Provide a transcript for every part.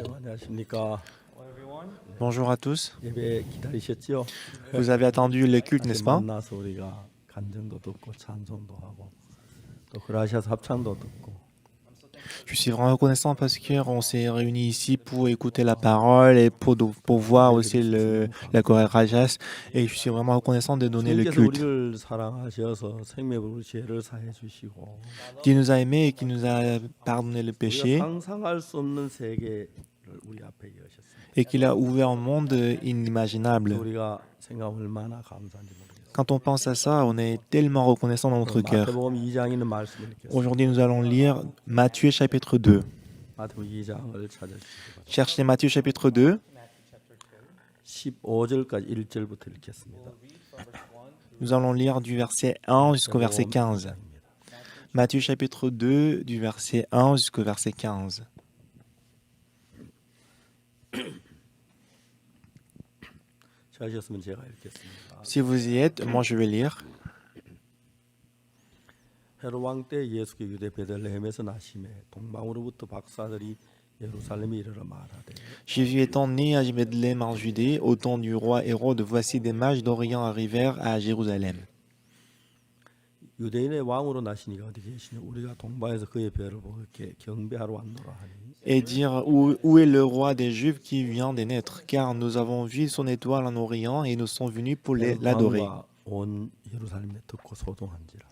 안녕하십니까. Bonjour à tous. 예배 기다리셨죠? Vous avez attendu le culte, 다시 n'est-ce pas? 만나서 우리가 간증도 듣고 찬송도 하고 또 그라시아서 합창도 듣고 Je suis vraiment reconnaissant parce qu'on s'est réunis ici pour écouter la parole et pour voir aussi la chorale Rajas. Et je suis vraiment reconnaissant de donner le 주님께서 culte. 우리를 사랑하셔서 생명으로 죄를 사해 주시고 Qui nous a aimés et qui nous a pardonné le 우리가 péché 상상할 수 없는 세계를 우리 앞에 여셨습니다. et qu'il a ouvert un monde 그래서 inimaginable. 우리가 생각 얼마나 감사한지 모르겠어요. Quand on pense à ça, on est tellement reconnaissant dans notre cœur. 마태복음 2장에 있는 말씀을 읽겠습니다. Aujourd'hui, nous allons lire Matthieu chapitre 2. 마태복음 2장을 찾아주시기 바랍니다. Cherchez Matthieu chapitre 2. 15절까지 1절부터 읽겠습니다. Nous allons lire du verset 1 jusqu'au verset 15. Matthieu chapitre 2, du verset 1 jusqu'au verset 15. 찾으셨으면 제가 읽겠습니다. Si vous y êtes, moi je vais lire. 헤롯 왕 때 예수께 유대 베들레헴에서 나심에 동방으로부터 박사들이 예루살렘에 이르러 말하되 Jésus étant né à Bethléem en Judée, au temps du roi Hérode, voici des mages d'Orient arrivèrent à Jérusalem. 유대인의 왕으로 나시니가 어디 계시냐 우리가 동방에서 그의 별을 보고 경배하러 왔노라 하니 Et dire où est le roi des Juifs qui vient de naître, car nous avons vu son étoile en Orient et nous sommes venus pour l'adorer. 왕과 온 예루살렘에 듣고 소동한지라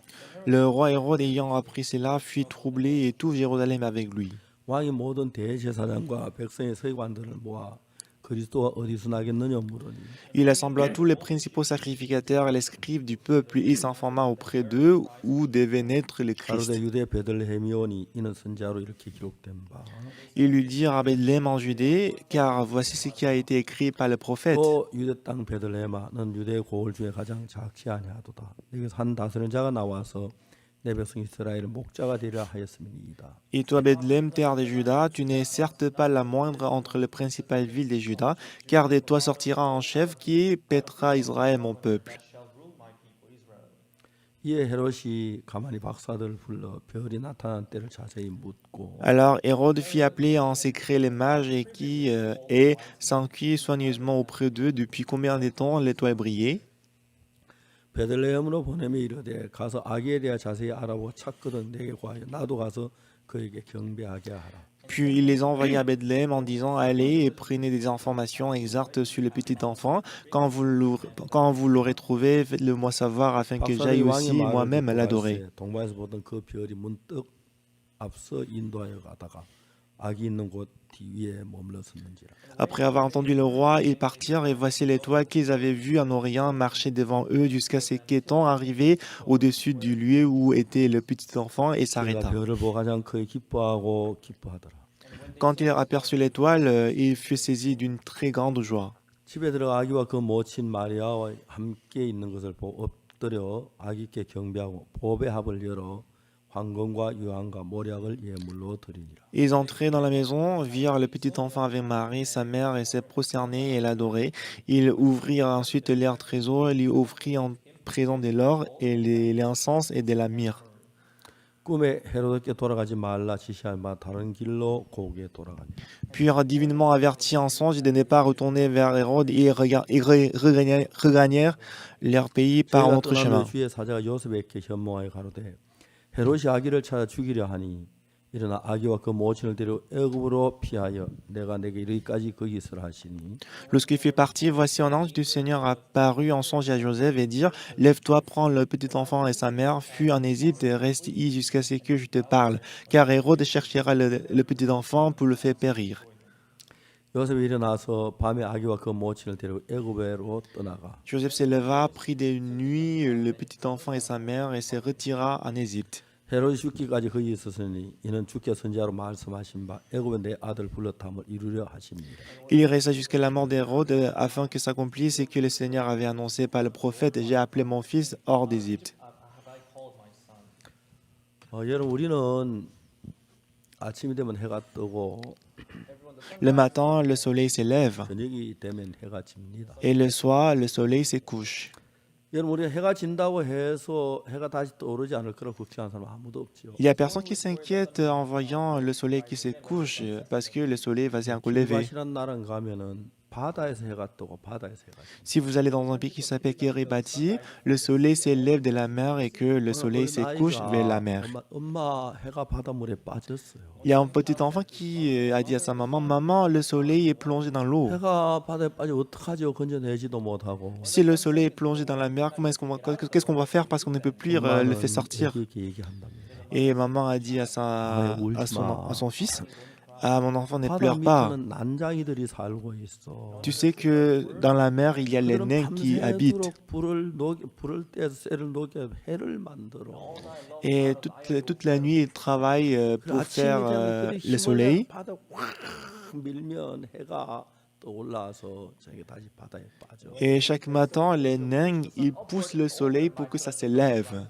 Le roi Hérode ayant appris cela fut troublé et tout Jérusalem avec lui. 왕이 모든 대제사장과 백성의 서기관들을 모아 그리스도가 어디서 나겠느냐 물으니 Il assembla tous les principaux sacrificateurs et les scribes du peuple et s'informa auprès d'eux où devait naître le Christ. 가로되 유대 베들레헴이오니 이는 선지자로 이렇게 기록된 바 Ils lui dirent à Bethléem en Judée, car voici ce qui a été écrit par le prophète. 또 유대 땅 베들레헴아 넌 유대 고을 중에 가장 작지 아니하도다 여기서 한 다스리는 자가 나와서 내 백성 이스라엘의 목자가 되리라 하였음이니이다. Et toi, Bethléem, terre de Juda, tu n'es certes pas la moindre entre les principales villes de Juda, car de toi sortira un chef qui paîtra Israël, mon peuple. 이에 헤롯이 가만히 박사들을 불러 별이 나타난 때를 자세히 묻고 Alors Hérode fit appeler en secret les mages et s'enquit soigneusement auprès d'eux depuis combien de temps l'étoile brillait. 베들레헴으로 보내며 이르되 가서 아기에 대해 자세히 알아보고 찾거든 내게 구하여 나도 가서 그에게 경배하게 하라. Puis il les envoya à Bethléem en disant, allez et prenez des informations exactes sur le petit enfant. Quand vous l'aurez trouvé, faites-le moi savoir afin que j'aille aussi moi-même l'adorer. 동방에서 보던 그 별이 문득 앞서 인도하여 가다가 아기 있는 곳 뒤위에 머물렀었는지라. Après avoir entendu le roi, ils partirent et voici l'étoile qu'ils avaient vue en Orient marcher devant eux jusqu'à ce qu'étant arrivé au-dessus du lieu où était le petit enfant et s'arrêta. 별을 보고 가장 크게 기뻐하고 기뻐하더라. Quand il aperçut l'étoile, il fut saisi d'une très grande joie. 집에 들어가 아기와 그 모친 마리아와 함께 있는 것을 보고 엎드려 아기께 경배하고 보배 합을 열어 황금과 유황과 모략을 예물로 드리니라. Ils entraient dans la maison, virent le petit enfant avec Marie, sa mère, et se prosternaient et l'adoraient. Ils ouvrirent ensuite leur trésor et lui offrirent en présent de l'or et l'encens et de la myrrhe. 꿈에 헤로드께 돌아가지 말라 지시한 바 다른 길로 고개 돌아가니. Puis divinement avertis en songe de ne pas retourner vers Hérode, ils regagnèrent leur pays par un autre chemin. 주의 사자가 요셉에게 현몽하여 가로되 헤롯이 아기를 찾아 죽이려 하니 일어나 아기와 그 모친을 데려 애굽으로 피하여 내가 내게 이르기까지 거기 있으라 하시니. Lorsqu'il fut parti, voici un ange du Seigneur apparut en songe à Joseph et dit, lève-toi, prends le petit enfant et sa mère, fuis en Égypte et reste y jusqu'à ce que je te parle, car Hérode cherchera le petit enfant pour le faire périr. 요셉이 일어나서 밤에 아기와 그 모친을 데리고 애굽으로 떠나가. Joseph se leva, prit de nuit le petit enfant et sa mère et se retira en Égypte. 헤롯이 죽기까지 거기 있었으니 이는 주께 선지자로 말씀하신 바 애굽에 내 아들 불렀함을 이루려 하십니다. Il y resta jusqu'à la mort d'Hérode afin que s'accomplisse ce que le Seigneur avait annoncé par le prophète, j'ai appelé mon fils hors d'Égypte. 여러분 우리는 아침이 되면 해가 뜨고 Le matin, le soleil se lève 저녁이 되면 해가 집니다. et le soir, le soleil se couche. 여러분 우리가 해가 진다고 해서 해가 다시 떠오르지 않을 거라고 걱정하는 사람 아무도 없죠. Il y a personne qui s'inquiète en voyant le soleil qui se couche parce que le soleil va se lever. 기리바시란 나라 가면은 바다에서 해가 뜨고 바다에서 해가 지. Si vous allez dans un pays qui s'appelle Kiribati, le soleil s'élève de la mer et que le soleil se couche vers la mer. 엄마 해가 바닷물에 빠졌어요. Il y a un petit enfant qui a dit à sa maman, Maman, le soleil est plongé dans l'eau. 해가 바다에 빠지면 어떡하죠? 건져내지도 못하고. Si le soleil est plongé dans la mer, qu'est-ce qu'on va faire parce qu'on ne peut plus le faire sortir? 이렇게 얘기한답니다. Et maman a dit à son fils, Ah, mon enfant, ne 바다 pleure pas. 밑에는 난장이들이 살고 있어. Tu sais que dans la mer, il y a les nains qui habitent. 불을 떼서 쇠를 녹여 해를 만들어. Et toute la nuit, ils travaillent pour faire le soleil. 바다 확 밀면 해가 떠올라서 저게 다시 바다에 빠져. Et chaque matin, les nains, ils poussent le soleil pour que ça se lève.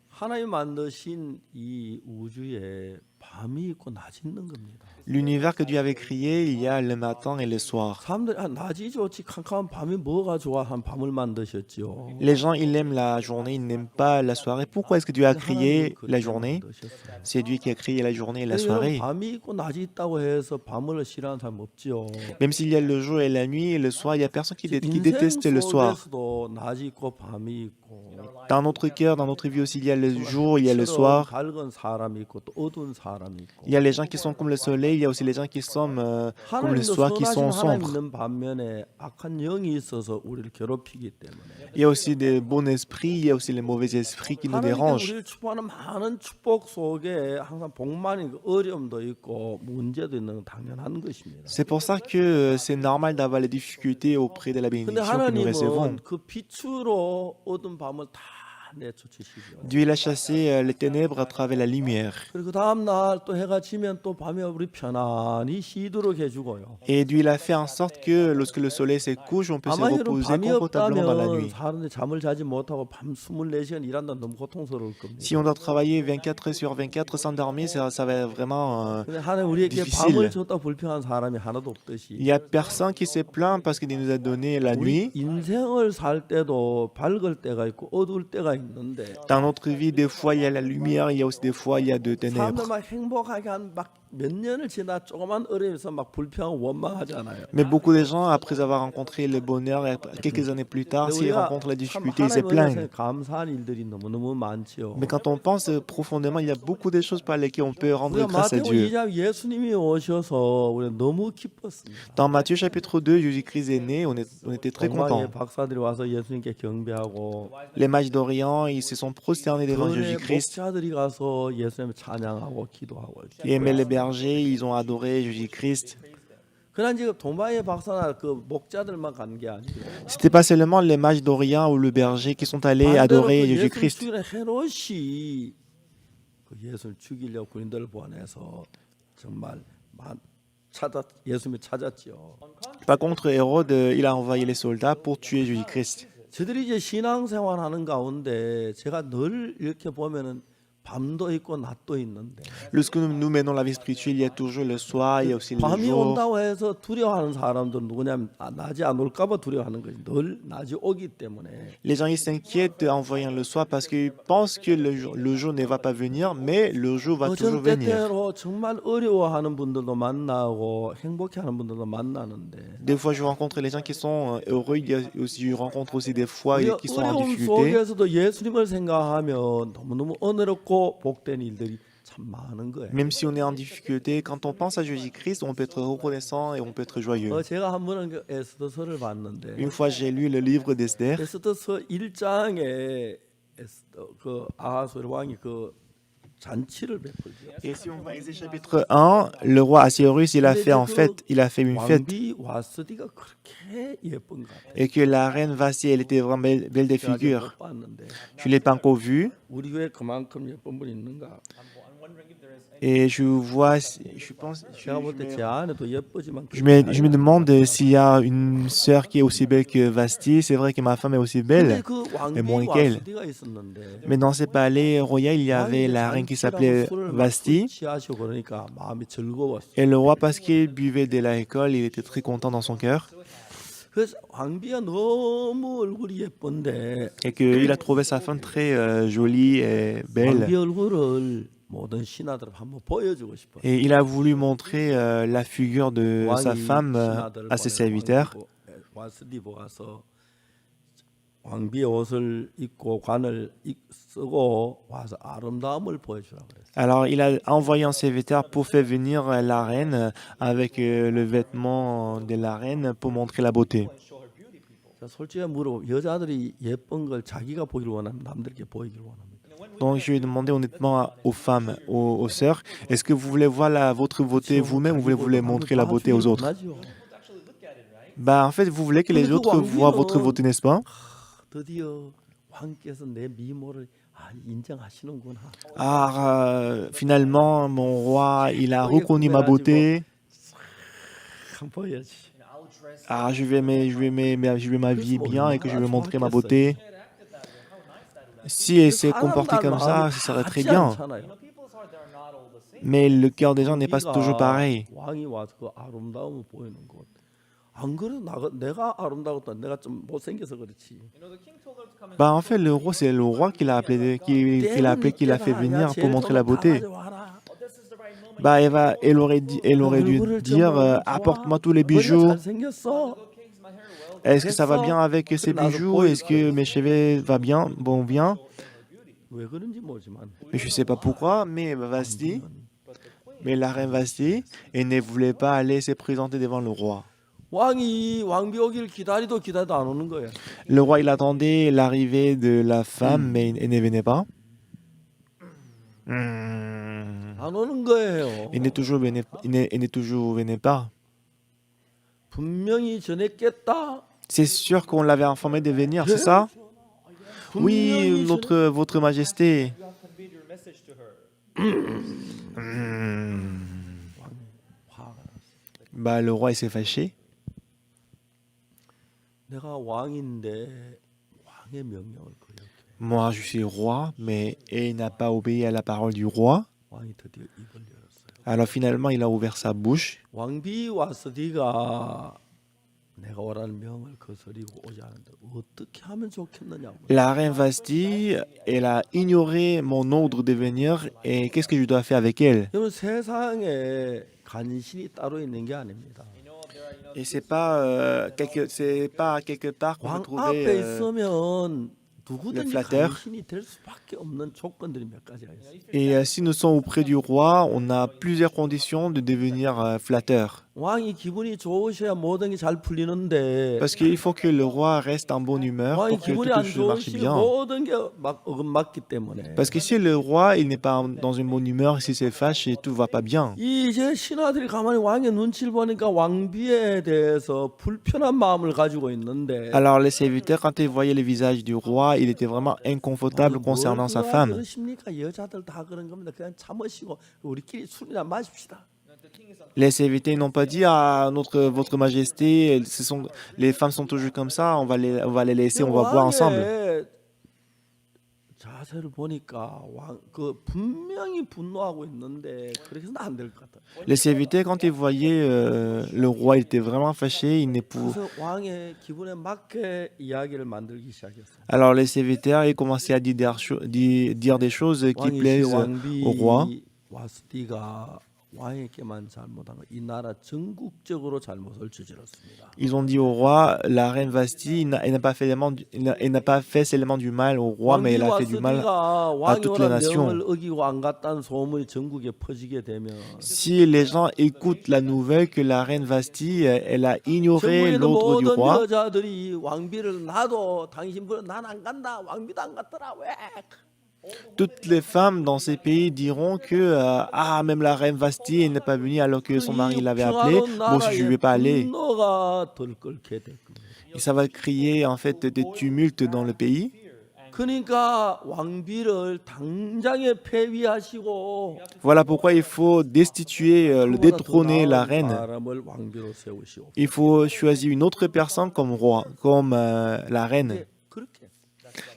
하나님 만드신 이 우주에 밤이 있고 낮이 있는 겁니다. L'univers que Dieu avait créé, il y a le matin et le soir. 사람들이 낮이 좋지 캄캄한 밤이 뭐가 좋아 한 밤을 만드셨죠. Les gens, ils aiment la journée, ils n'aiment pas la soirée. Pourquoi est-ce que Dieu a créé la journée? C'est Dieu qui a créé la journée et la soirée. 밤이 있고 낮이 있다고 해서 밤을 싫어하는 사람 없죠. Même s'il y a le jour et la nuit et le soir, il n'y a personne qui déteste le soir. 속에서도 낮이 있고 밤이 있고. Dans notre cœur, dans notre vie aussi, il y a le jour, il y a le soir. 밝은 사람이 있고 또 어두운 사람이 있고. Il y a les gens qui sont comme le soleil, il y a aussi les gens qui sont comme le soir, qui sont 하나님 sombres. 있는 반면에 악한 영이 있어서 우리를 괴롭히기 때문에. Il y a aussi des bons esprits, il y a aussi les mauvais esprits qui nous 하나님께 dérangent. 우리를 축복하는 많은 축복 속에 항상 복만이 어려움도 있고 문제도 있는 건 당연한 것입니다. C'est pour ça que c'est normal d'avoir les difficultés auprès de la 근데 bénédiction que nous recevons. 하나님은 그 빛으로 어두운 밤을 다 내쫓으시죠. Dieu il a chassé les ténèbres à travers la lumière. 그리고 다음 날 또 해가 지면 또 밤에 우리 편안히 쉬도록 해주고요. Et Dieu il a fait en sorte que lorsque le soleil se couche, on peut se 아마 여러분 reposer 밤이 confortablement dans la 없다면 nuit. 사람들이 잠을 자지 못하고 밤 24시간 일한다 너무 고통스러울 겁니다. Si on doit travailler 24 heures sur 24 sans dormir, ça va être vraiment 근데 하나님 우리에게 difficile. 밤을 줬다 불평한 사람이 하나도 없듯이 Il n'y a personne qui se plaint parce qu'il nous a donné la 우리 nuit. 인생을 살 때도 밝을 때가 있고 어두울 때가 있는데 Dans notre vie, des fois, il y a la lumière, il y a aussi des fois, il y a de ténèbres. 사람들 막 행복하게 한 막 몇 년을 지나 조그만 어려움에서 막 불평하고 원망하잖아요. Mais beaucoup de gens, après avoir rencontré le bonheur, et quelques années plus tard, s'ils rencontrent la 참 difficulté, ils se 하나님 plaignent. 은혜에 감사한 일들이 너무너무 많지요. Mais quand on pense profondément, il y a beaucoup de choses par lesquelles on peut rendre 우리가 grâce à 마태복음 Dieu. 2장 예수님이 오셔서 우리 너무 기뻤습니다. Dans Matthieu chapitre 2, Jésus-Christ est né, on était très 동방의 contents. 박사들이 와서 예수님께 경배하고 Les mages d'Orient, ils se sont prosternés devant 그네 Jésus-Christ. 목자들이 가서 예수님을 찬양하고 기도하고 Et mais les bergers, ils ont adoré Jésus-Christ. 그냥 지금 동방의 박사나 그 목자들만 간 게 아니고 C'était pas seulement les mages d'Orient ou le berger qui sont allés adorer Jésus-Christ. 예수를 헤롯이 그 예수를 죽이려고 군인들을 보내서 정말 예수님을 찾았지요. Par contre, Hérode, il a envoyé les soldats pour tuer Jésus-Christ. 저들이 이제 신앙생활하는 가운데 제가 늘 이렇게 보면은 밤도 있고 낮도 있는데 Lorsque nous menons la vie spirituelle, il y a toujours le soir, il y a aussi le 밤이 jour. 온다고 해서 두려워하는 사람들은 누구냐면 낮이 안 올까봐 두려워하는 거지. 늘 낮이 오기 때문에. Les gens ils s'inquiètent en voyant le soir parce qu'ils pensent que le jour ne va pas venir, mais le jour va toujours 어떤 venir. 때때로 정말 어려워하는 분들도 만나고 행복해하는 분들도 만나는데 Des fois, je rencontre les gens qui sont heureux, il y a aussi, je rencontre aussi des fois 우리가 qui sont en 어려움 difficulté. 속에서도 예수님을 생각하면 너무너무 은혜롭고 복된 일들이 참 많은 거예요. Même si on est en difficulté, quand on pense à Jésus-Christ, on peut être reconnaissant et on peut être joyeux. 제가 한 번은 그 에스더서를 봤는데 Une fois, j'ai lu le livre d'Esther. 에스더서 1장에 그 아하수에르 왕이 그 잔치를 베풀죠. Et si on va à Ézéchiel chapitre 1, le roi Assuérus, il a fait en fait, il a fait une fête. 왕비 와스디가 그렇게 예쁜 것 같아요. Et que la reine Vasti, elle était vraiment belle de 제가 figure. 못 봤는데 Je ne l'ai pas encore vue. 우리 교회 그만큼 예쁜 분이 있는가? Et je vois, je pense, 제가 볼 때 제 안에도 예쁘지만 je me demande s'il y a une sœur qui est aussi belle que Vasti. C'est vrai que ma femme est aussi 근데 belle, 그 mais 왕비 moins qu'elle. 와스디가 있었는데 Mais dans ces palais royaux, il y avait la reine qui s'appelait Vasti. 취하시고 그러니까 마음이 즐거웠어요. Et le roi, parce qu'il buvait de l'alcool, il était très content dans son cœur. 그래서 왕비가 너무 얼굴이 예쁜데 et qu'il a trouvé sa femme très jolie et belle. 왕비 얼굴을 모든 신하들 한번 보여주고 싶어요. Et il a voulu montrer la figure de sa 왕이 femme 신하들을 à ses 보내서 serviteurs. 와스디 보아서 왕비의 옷을 입고 관을 쓰고 와서 아름다움을 보여주라고 그랬어요. Alors il a envoyé un serviteur pour faire venir la reine avec le vêtement de la reine pour montrer la beauté. 자, 솔직히 물어 여자들이 예쁜 걸 자기가 보기를 원하면 남들에게 보이기를 원합니다. Donc je vais demander honnêtement aux femmes, aux sœurs, est-ce que vous voulez voir votre beauté vous-même ou vous voulez montrer la beauté aux autres? Bah en fait, vous voulez que les autres voient votre beauté, n'est-ce pas? 드디어 왕께서 내 미모를 인정하시는구나. Ah, finalement, mon roi, il a reconnu ma beauté. 참 보여야지. Ah, je vais m'habiller bien et que je vais montrer ma beauté. Si elle s'est comportée comme ça, ce serait très bien. Mais le cœur des gens n'est pas toujours pareil. 왕이 와서 그 아름다움을 보이는 것. 안 그래 내가 아름다웠다. 내가 좀 못생겨서 그렇지. Bah en fait, le roi, c'est le roi qui l'a appelé, qui l'a fait venir pour montrer la beauté. Bah elle aurait dû dire, apporte-moi tous les bijoux. Est-ce que ça va bien avec ces bijoux? Est-ce que mes cheveux vont bien? 왜 그런지 모르지만 Mais je sais pas pourquoi, mais la reine Vasti, elle ne voulait pas aller se présenter devant le roi. 왕이 왕비 오기를 기다리도 안 오는 거야. Le roi, il attendait l'arrivée de la femme, mais elle ne venait pas. 안 오는 거예요. Elle n'est toujours venait pas. 분명히 전했겠다. C'est sûr qu'on l'avait informé de venir, c'est ça? Oui, votre majesté. Bah, le roi, il s'est fâché. 내가 왕인데 왕의 명령을 거역해. Moi, je suis roi, mais il n'a pas obéi à la parole du roi. 왕이 드디어 입을 열었어요. Alors finalement, il a ouvert sa bouche. 왕비 와스디가 내가 오라는 명을 거스리고 오지 않는데 어떻게 하면 좋겠느냐고. La reine Vasti, elle a ignoré mon ordre de venir et qu'est-ce que je dois faire avec elle? 여러분 세상에 간신이 따로 있는 게 아닙니다. Et c'est pas quelque part qu'on 왕 peut 앞에 trouver. 있으면 누구든지 flatteur. 간신이 될 수밖에 없는 조건들이 몇 가지가 있어요. Et si nous sommes auprès du roi, on a plusieurs conditions de devenir flatteur. 왕이 기분이 좋으셔야 모든 게 잘 풀리는데 Parce qu'il faut que le roi reste en bonne humeur 왕이 pour que 기분이 안 tout marche 좋으시면 bien. 모든 게 막 어긋맞기 때문에 Parce que si le roi il n'est pas dans une bonne humeur, si c'est fâché, tout va pas bien. 이제 신하들이 가만히 왕의 눈치를 보니까 왕비에 대해서 불편한 마음을 가지고 있는데 Alors les serviteurs, quand ils voyaient le visage du roi, il était vraiment inconfortable concernant sa femme. 그러십니까? 여자들 다 그런 겁니다. 그냥 참으시고 우리끼리 술이나 마십시다. Les serviteurs n'ont pas dit à votre majesté, les femmes sont toujours comme ça, on va les laisser, on va boire ensemble. 왕의 자세를 보니까 그 분명히 분노하고 있는데 그렇게 해서는 안 될 것 같아. Les serviteurs, quand ils voyaient le roi, il était vraiment fâché. 그래서 왕의 기분에 맞게 이야기를 만들기 시작했어요. Alors les serviteurs, ils commençaient à dire des choses qui plaisent au roi. 와스디가 왕에게만 잘못한 거, 이 나라 전국적으로 잘못을 저질렀습니다. Ils ont dit au roi, la reine Vasti, elle n'a pas fait seulement du mal au roi, mais elle a fait du mal à toutes les nations. 명을 어기고 안 갔다는 소문이 전국에 퍼지게 되면 Si les gens écoutent la nouvelle que la reine Vasti, elle a ignoré 전국에 있는 l'ordre du 모든 roi, 여자들이 왕비를 놔도 당신 보러 난안 간다. 왕비도 안 갔더라. 왜? toutes les femmes dans ces pays diront que même la reine Vasti, elle n'est pas venue alors que son mari l'avait appelée. Moi aussi, je ne vais pas aller. 분노가 들끓게 될 겁니다. Et ça va créer en fait des tumultes dans le pays. 그러니까 왕비를 당장에 폐위하시고 Voilà pourquoi il faut destituer, détrôner la reine. 사람을 왕비로 세우시오. Il faut choisir une autre personne comme roi, comme la reine. 그렇게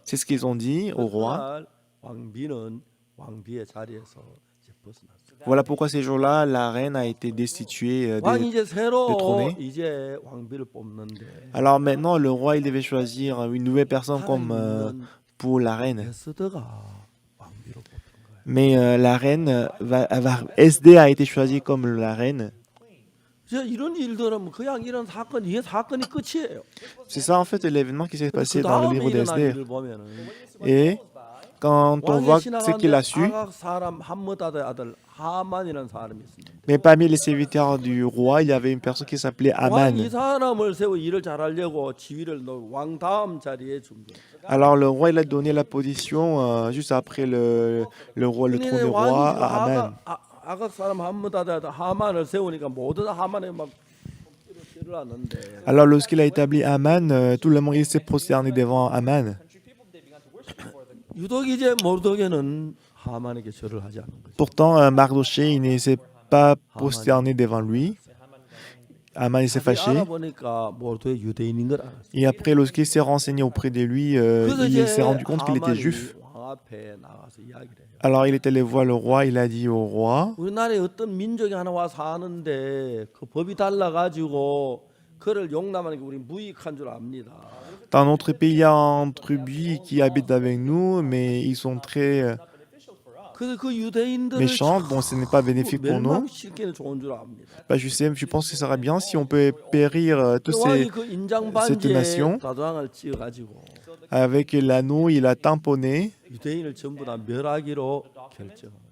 C'est ce qu'ils ont dit au roi. 그날 왕비는 왕비의 자리에서 이제 벗어났어요. Voilà pourquoi ces jours-là, la reine a été destituée 왕이 이제 새로 détrônée. 이제 왕비를 뽑는데 Alors maintenant, le roi, il devait choisir une nouvelle personne comme 하나님 있는 pour la reine. 에스더가 왕비로 뽑힌 거예요. Mais la reine, SD a été choisie comme la reine. 이제 이런 일들은 그냥 이런 사건, 이게 사건이 끝이에요. C'est ça en fait l'événement qui s'est 그 passé dans le 다음에 livre 일어난 d'Esther. 일을 보면은 Et quand on 왕이 voit ce qu'il a 지나가는데 su, 아각 사람 함므다의 아들 하만이라는 사람이 있습니다. mais parmi les serviteurs du roi, il y avait une personne qui s'appelait 왕이 이 Aman. 사람을 세워 일을 잘하려고 지위를 왕 다음 자리에 준 거예요. Alors le roi, il a donné la position juste après le trône 근데 du roi 왕이 à Aman. 아각 사람 함므다의 아들 하만을 세우니까 모든 하만에 막 일어났는데 Alors lorsqu'il a établi Aman, tout le monde il s'est prosterné devant Aman. 유독 이제 모르드게는 하만에게 절을 하지 않는 거죠. Pourtant, Mardoché, il ne s'est pas prosterné devant lui. Aman, il s'est fâché. 알아보니까 모르드게 유대인인 걸 알았어요. Et après, lorsqu'il s'est renseigné auprès de lui, 그래서 il 이제 s'est rendu compte qu'il était 하만이 juif. 왕 앞에 나가서 이야기를 해요. Alors il est allé voir le roi, il a dit au roi, 우리나라에 어떤 민족이 하나 와 사는데 그 법이 달라가지고 그를 용납하는 게 우리 무익한 줄 압니다. dans notre pays, il y a un tribu qui habite avec nous, mais ils sont très 그래서 그 유대인들을 méchants. Bon, ce n'est pas bénéfique pour nous. 멸망시키는 좋은 줄 압니다. Bah, je pense que ce serait bien si on peut périr tous 왕이 ces... 그 cette 인장반지에 nation. 다도항을 찍어가지고 Avec l'anneau, il a tamponné. 유대인을 전부 다 멸하기로 결정합니다.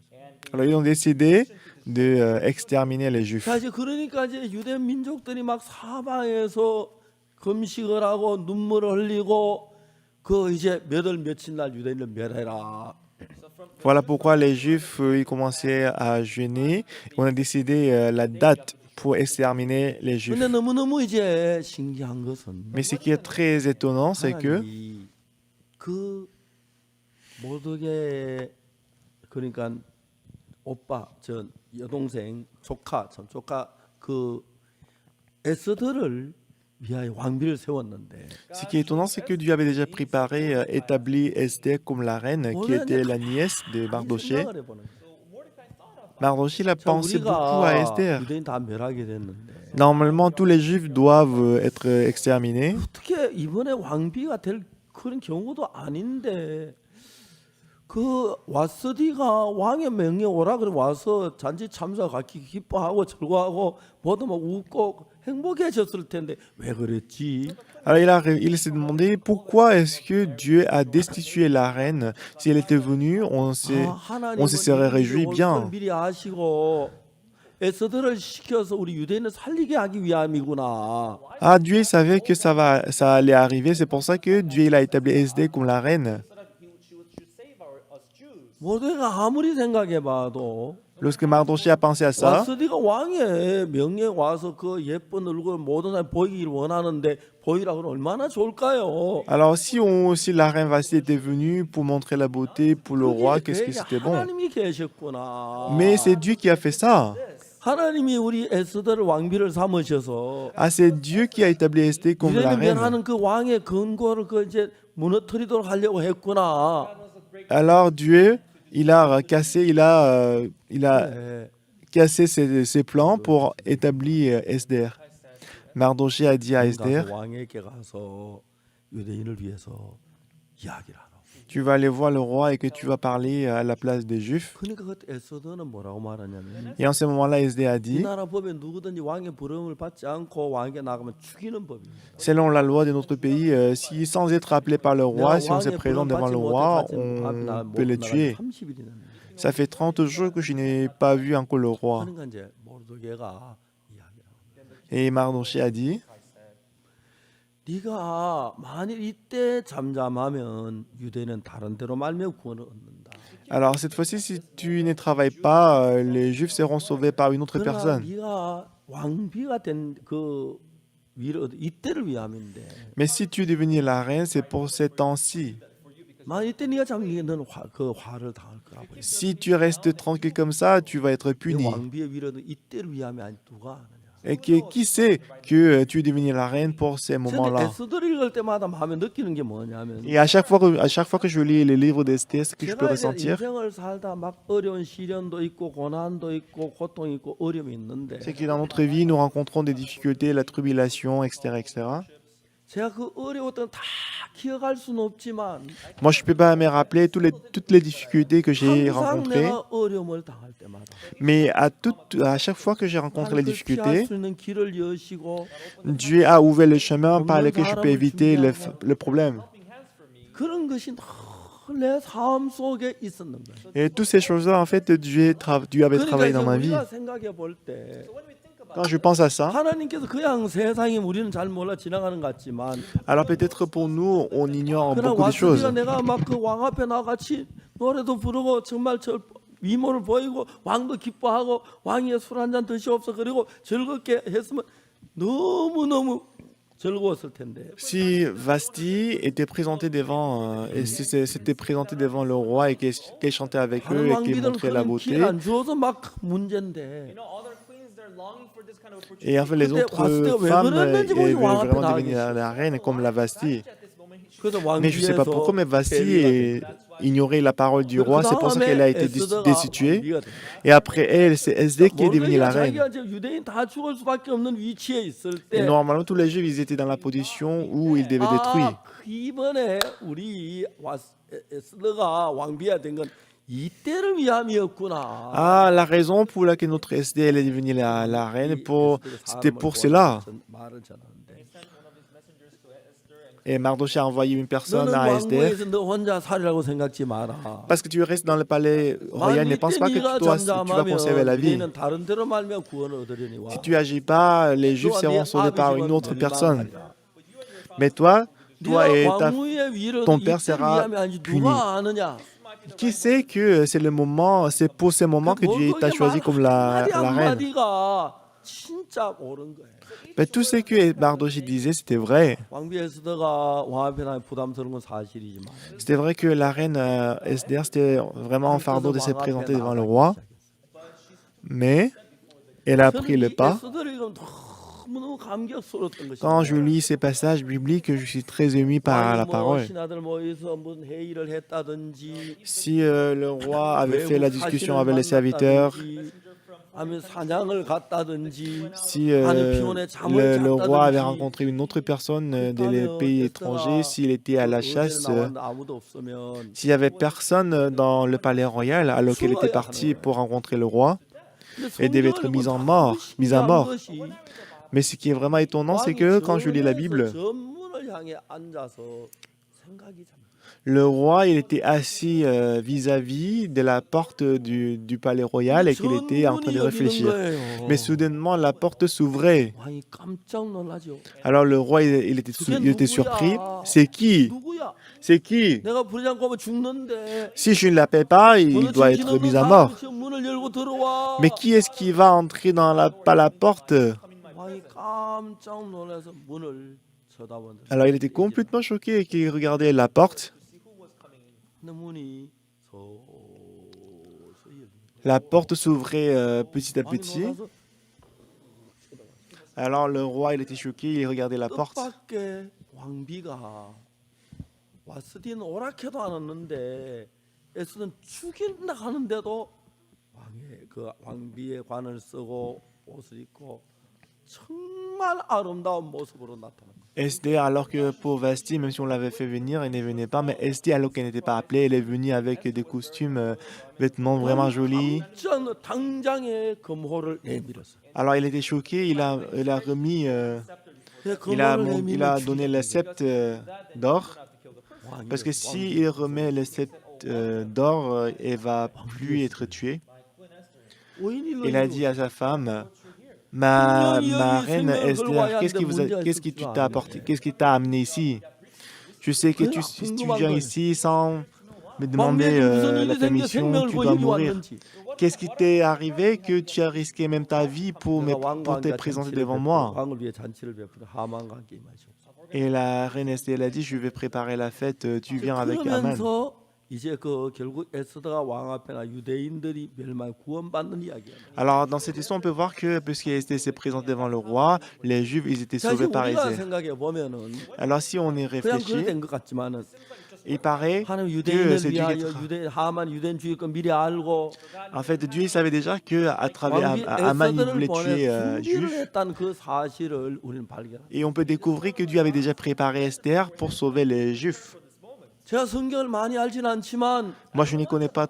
Alors ils ont décidé de exterminer les juifs. 자 이제 그러니까 이제 유대 민족들이 막 사방에서 금식을 하고 눈물을 흘리고 그 이제 몇월 며칠 날 유대인을 멸해라. Voilà pourquoi les juifs ils commençaient à jeûner. On a décidé la date pour exterminer les juifs. 근데 너무너무 이제 신기한 것은 Mais ce qui est très étonnant, c'est que 하나님이 그 모두게 그러니까 오빠 전 여동생 조카 그 에스더를 위하여 왕비를 세웠는데 ce qui est étonnant, c'est que Dieu avait déjà préparé, établi Esther comme la reine, qui était la nièce de Mardoché. 생각을 해보는 거예요. Mardoché, il a 자, pensé beaucoup à 우리가 Esther. 유대인 다 멸하게 됐는데 Normalement, tous les juifs doivent être exterminés. 어떻게 이번에 왕비가 될 그런 경우도 아닌데 그 와스디가 왕의 명예 오라 그래 와서 잔치 참사 같이 기뻐하고 즐거워하고 모두 막 웃고 행복해졌을 텐데 왜 그랬지? Alors il s'est demandé pourquoi est-ce que Dieu a destitué la reine. Si elle était venue, on se serait réjoui bien. 미리 아시고 에스더를 시켜서 우리 유대인을 살리게 하기 위함이구나. Ah, Dieu il savait que ça allait arriver. C'est pour ça que Dieu il a établi Esther comme la reine. 모두가 아무리 생각해봐도 Lorsque Mardoché a pensé à ça, 와스디가 왕의 명예에 와서 그 예쁜 얼굴 모든 사람이 보이길 원하는데 보이라 그러면 얼마나 좋을까요? alors si la reine Vasti était venue pour montrer la beauté pour le roi, qu'est-ce que c'était bon. 하나님이 계셨구나. Mais c'est Dieu qui a fait ça. 하나님이 우리 에스더를 왕비를 삼으셔서 Ah, c'est Dieu qui a établi Esther comme la 유대인을 reine. 멸하는 그 왕의 근거를 그 이제 무너뜨리도록 하려고 했구나. Alors Dieu, il a cassé, il a 네. cassé ses plans pour établir Esther. Mardoché a dit à Esther, 가서 왕에게 가서 유대인을 위해서 이야기를 하라. tu vas aller voir le roi et que tu vas parler à la place des Juifs. 그러니까 그 에스더는 뭐라고 말하냐면 Et en ce moment-là, Esther a 이 dit, 나라 법에 누구든지 왕의 부름을 받지 않고 왕에게 나가면 죽이는 법입니다. selon la loi de notre pays, si sans être appelé par le roi, si on se présente devant le roi, on peut le tuer. 30일이나 Ça fait 30 jours que je n'ai pas vu encore le roi. 하는가 이제 모르드게가 이야기하고 Et Mardoché a dit, 네가 만일 이때 잠잠하면 유대는 다른 데로 말며 구원을 얻는다. alors cette fois-ci, si tu ne travailles pas, les Juifs seront sauvés par une autre 그러나 personne. 네가 왕비가 된 그 위를 이때를 위함인데 Mais si tu es devenu la reine, c'est pour ces temps-ci. 만일 이때 네가 잠기면 너는 그 화를 당할 거라고. Si tu restes tranquille comme ça, tu vas être 이 puni. 왕비의 위로는 이때를 위함이 아니 누가 하느냐. Et qui sait que tu es devenue la reine pour ces 저는 moments-là? 에스더를 읽을 때마다 마음에 느끼는 게 뭐냐면 Et à chaque fois que je lis les livres d'Esther, ce que je peux 제가 이제 ressentir, 인생을 살다 막 어려운 시련도 있고 고난도 있고 고통이 있고 어려움이 있는데 c'est que dans notre vie, nous rencontrons des difficultés, la tribulation, etc., etc. 제가 그 어려웠던 다 기억할 수는 없지만 Moi, je ne peux pas me rappeler toutes les difficultés que j'ai 항상 rencontrées, 내가 어려움을 당할 때마다 mais à chaque fois que j'ai rencontré les 하나님 그 피할 difficultés, 수 있는 길을 여시고 Dieu a ouvert le chemin par lequel je peux éviter le problème. 그런 것이 늘 내 삶 속에 있었는 거예요. Et toutes ces choses-là, en fait, Dieu avait 그러니까 travaillé 이제 dans ma vie. 우리가 생각해 볼 때 Quand je pense à ça, 하나님께서 그냥 세상이 우리는 잘 몰라 지나가는 것 같지만 alors peut-être pour nous, on ignore 그러나 beaucoup de choses. 와스디가 내가 막 그 왕 앞에 나같이 노래도 부르고 정말 저 위모를 보이고 왕도 기뻐하고 왕이 술 한 잔 드시옵소 그리고 즐겁게 했으면 너무너무 즐거웠을 텐데 Si Vasti était présenté devant, et si s'était présenté devant le roi et qu'elle chantait avec 다른 eux et qu'elle 왕비들은 montrait la 그런 beauté, 기회를 안 주어서 막 문제인데 et en fait les 그때 autres 와스디가 왜 femmes 그랬는지 veulent 모르고 왕 앞에 vraiment 나가기 devenir la reine comme la Vasti. 그래서 Mais je ne sais pas pourquoi, mais Vasti ignorait la parole du roi, c'est pour ça qu'elle a été destituée. Et après elle, c'est Esdée qui est devenue la reine. 자기가 이제 유대인 다 죽을 수밖에 없는 위치에 있을 Et 때 normalement, tous les Juifs, ils étaient dans la position où ils devaient détruire. 그 이번에 우리 에스더가 왕비가 된 건 이때를 위함이었구나. Ah, la raison pour laquelle notre SD elle est devenue la reine, c'était pour cela. 말을 전하는데 Et Mardochée a envoyé une personne 너는 à Esther. 왕궁에서 너 혼자 살이라고 생각지 마라. Parce que tu restes dans le palais royal, ne pense pas que tu vas conserver la vie. 너는 다른 데로 말면 구원을 얻으려니와. Si tu agis pas, les Juifs seront sauvés par une autre personne. Mais toi et ton père sera puni. 누가 아느냐? Qui sait que c'est pour ce moment que Dieu t'a choisi comme la reine. 한마디가 진짜 옳은 거예요. Mais tout ce que Mardochée disait, c'était vrai. 왕비 에스더가 왕 앞에 나가 부담스러운 건 사실이지만 C'était vrai que la reine Esther, c'était vraiment un fardeau de se présenter devant le roi. Mais elle a pris le pas. 에스더를 읽으면 너무너무 감격스러웠던 것이 Quand je lis ces passages bibliques, je suis très ému par la parole. 신하들 모여서 무슨 회의를 했다든지 Si le roi avait fait la discussion avec les serviteurs, 아니면 사냥을 갔다든지 si 하늘 피곤에 잠을 le roi avait 잤다든지 rencontré une autre personne des pays étrangers, s'il était à la chasse, 아무도 없으면 s'il n'y avait personne dans le palais royal alors qu'elle était partie pour rencontrer le roi, elle devait être mise à mort. Mais ce qui est vraiment étonnant, c'est que quand je lis la Bible, 전문을 향해 앉아서 생각이 참 le roi il était assis vis-à-vis de la porte du palais royal et qu'il était en train de réfléchir. Mais soudainement, la porte s'ouvrait. 왕이 깜짝 놀라죠. Alors le roi il était surpris. C'est qui? 누구야? C'est qui? 내가 부르지 않고 하면 죽는데. Si je ne l'appelle pas, il doit être mis à mort. 문을 열고 들어와. Mais qui est-ce qui va entrer par la porte? 왕이 깜짝 놀라서 문을 쳐다본다. Alors il était complètement choqué et qu'il regardait la porte. 근데 문이 서서히 열립니다. La porte s'ouvrait petit à 왕이 petit. 놀라서 Alors le roi il était choqué, il regardait la porte. 뜻밖의 왕비가 와스디는 오락해도 안 왔는데 에스더는 죽인다 하는데도 왕의 그 왕비의 관을 쓰고 옷을 입고 정말 아름다운 모습으로 나타납니다. Esther, alors que pour Vasti, même si on l'avait fait venir, elle ne venait pas. Mais Esther, alors qu'elle n'était pas appelée, elle est venue avec des costumes, vêtements vraiment jolis. 당장에 금호를 내밀었어요. Alors il était choqué, il a remis, il a donné le sceptre d'or. Parce que s'il remet le sceptre d'or, elle va plus être tuée. Il a dit à sa femme, ma reine Esther, qu'est-ce qui t'a apporté, qu'est-ce qui t'a amené ici? Je sais que si tu viens ici sans me demander la permission, tu dois mourir. Qu'est-ce qui t'est arrivé que tu as risqué même ta vie pour te présenter devant moi? Et la reine Esther a dit, je vais préparer la fête, tu viens avec Aman. 이제 그 결국 에스더가 왕 앞에나 유대인들이 멸망 구원받는 이야기야. Alors, dans cette histoire, on peut voir que, puisqu'Esther s'est présentée devant le roi, les Juifs, ils étaient 자, 이제 sauvés par 우리가 Esther. 생각해 보면은 Alors, si on y 그냥 그래 réfléchit, 된것 같지만은 il paraît 하나님 que 유대인을 c'est Dieu qui 위하여 유대 하만 유대인 주의 거 미리 알고 En fait, Dieu il savait déjà que à travers 왕비 Aman, il 에스더를 voulait 보내 tuer 준비를 Juifs. 했다는 그 사실을 우리는 발견합니다. Et on peut découvrir que Dieu avait déjà préparé Esther pour sauver les Juifs. 제가 성경을 많이 알진 않지만 Moi, je n'y connais pas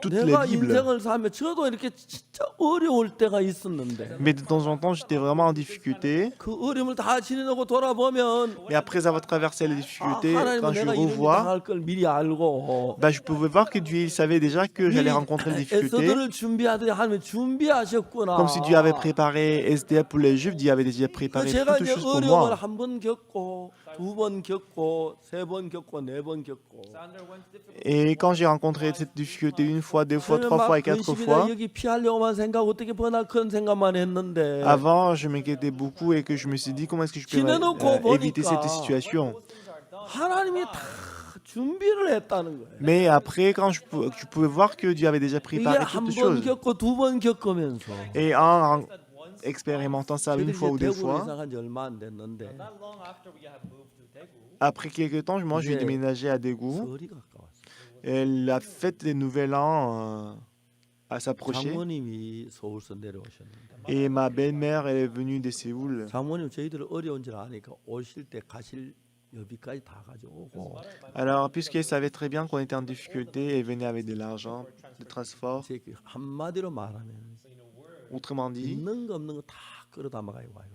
toutes les 내가 Bibles. 인생을 살며 저도 이렇게 진짜 어려울 때가 있었는데 Mais de temps en temps, j'étais vraiment en difficulté. 그 어려움을 다 지내고 돌아보면 Mais après avoir traversé les 아, difficultés, 하나님은 quand je 내가 이런 일 revois, 당할 걸 미리 알고 bah, je pouvais voir que Dieu il savait déjà que j'allais rencontrer des difficultés. 에스더를 준비하듯이 하나님 준비하셨구나. Comme si Dieu avait préparé Esther pour les Juifs, Dieu avait déjà préparé 제가 toutes 이제 choses pour 어려움을 moi. 한 번 겪고 두 번 겪고 세 번 겪고 네 번 겪고 Et quand j'ai rencontré cette difficulté une fois, deux fois, 저는 trois 막 fois et quatre 근심이다 fois, 여기 피하려고만 생각 어떻게 버나 그런 생각만 했는데 avant, je m'inquiétais beaucoup et que je me suis dit comment est-ce que je peux éviter cette situation. 하나님이 다 준비를 했다는 거예요. Mais après, quand je pouvais voir que Dieu avait déjà 이게 préparé 한 toutes 번 choses. 겪고 두 번 겪으면서 Et en expérimentant ça une 저희들이 fois ou 이제 deux 대구로 fois, 이사한 지 얼마 안 됐는데 après quelques temps, moi, j'ai 이제 déménagé à Daegu. 설이 가까웠어요. Et la fête des Nouvel An à s'approcher. 장모님이 서울서 내려오셨는데 Et ma belle-mère, elle est venue de Séoul. 장모님 저희들 어려운 줄 아니까 오실 때 가실 여비까지 다 가져오고 Alors, puisqu'elle savait très bien qu'on était en difficulté, elle venait avec de l'argent, de transport. 제 한마디로 말하면 Autrement dit, 있는 거 없는 거 다 끌어 담아가요 와요.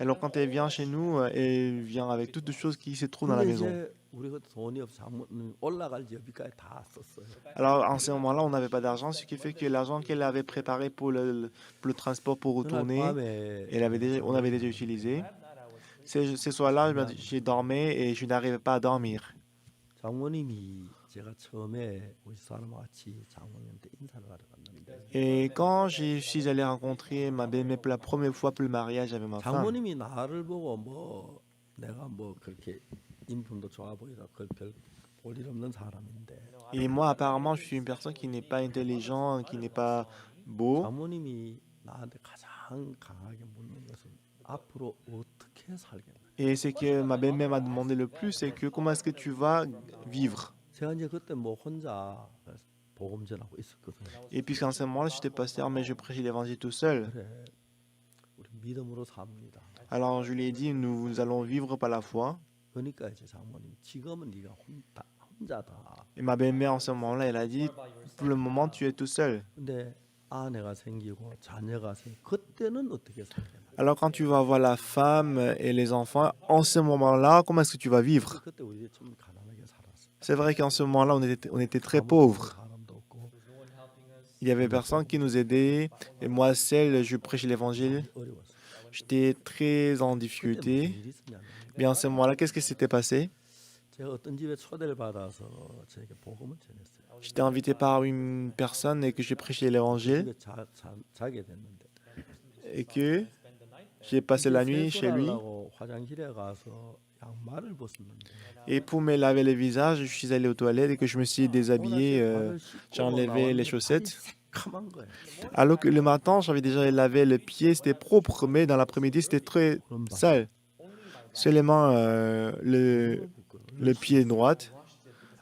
alors quand elle vient chez nous, elle vient avec toutes les choses qui se trouvent dans la 근데 maison. 이제 우리가 돈이 없어 장모님 올라갈 여비까지 다 썼어요. Alors, en ce moment-là, on n'avait pas d'argent, ce qui fait que l'argent qu'elle avait préparé pour le transport pour 그날 retourner, 밤에 on avait déjà utilisé. Ce soir-là, j'ai dormi et je n'arrivais pas à dormir. 장모님이 제가 처음에 우리 사람과 같이 장모님한테 인사를 하러 갔는데 Et quand je suis allé rencontrer ma belle-mère pour la première fois pour le mariage avec ma femme, 장모님이 나를 보고 뭐 내가 뭐 그렇게 인품도 좋아 보이다 그별 볼일 없는 사람인데 et moi apparemment je suis une personne qui n'est pas intelligent, qui n'est pas beau, 장모님이 나한테 가장 강하게 묻는 것은 앞으로 어떻게 살겠나. et c'est que ma belle-mère m'a demandé le plus, c'est que comment est-ce que tu vas vivre? 제가 이제 그때 뭐 혼자 복음 전하고 있었거든요. Et puisqu'en ce moment-là, j'étais pasteur, mais je prêchais l'évangile tout seul. 그래 우리 믿음으로 삽니다. Alors je lui ai dit, nous allons vivre par la foi. 그러니까 이제 장모님 지금은 네가 혼자다. Et ma belle-mère en ce moment-là, elle a dit, pour le moment, tu es tout seul. 근데 아내가 생기고 자녀가 생기고 그때는 어떻게 살겠나. Alors quand tu vas avoir la femme et les enfants, en ce moment-là, comment est-ce que tu vas vivre? 그때 우리 좀 가난하게 살았어. C'est vrai qu'en ce moment-là, on était très pauvres. 사람도 없고 Il y avait personne qui nous aidait. Et moi, seul, je prêchais l'évangile. 어려웠어. J'étais très en 그때 무슨 difficulté. 일이 있었냐면 Mais en ce moment-là, qu'est-ce qui s'était passé? 제가 어떤 집에 초대를 받아서 저에게 복음을 전했어요. J'étais invité par une personne et que j'ai prêché l'évangile 집에 자게 됐는데 et que j'ai passé la nuit chez lui. 세수하려고 화장실에 가서 양말을 벗었는데 Et pour me laver le visage, je suis allé aux toilettes et que je me suis déshabillé. 발을 J'ai 씻고 enlevé les 나왔는데 chaussettes. 발이 새카만 거예요. Alors que le matin, j'avais déjà lavé le pied, c'était propre, mais dans l'après-midi, c'était très 그런 발. sale. Seulement le pied droit.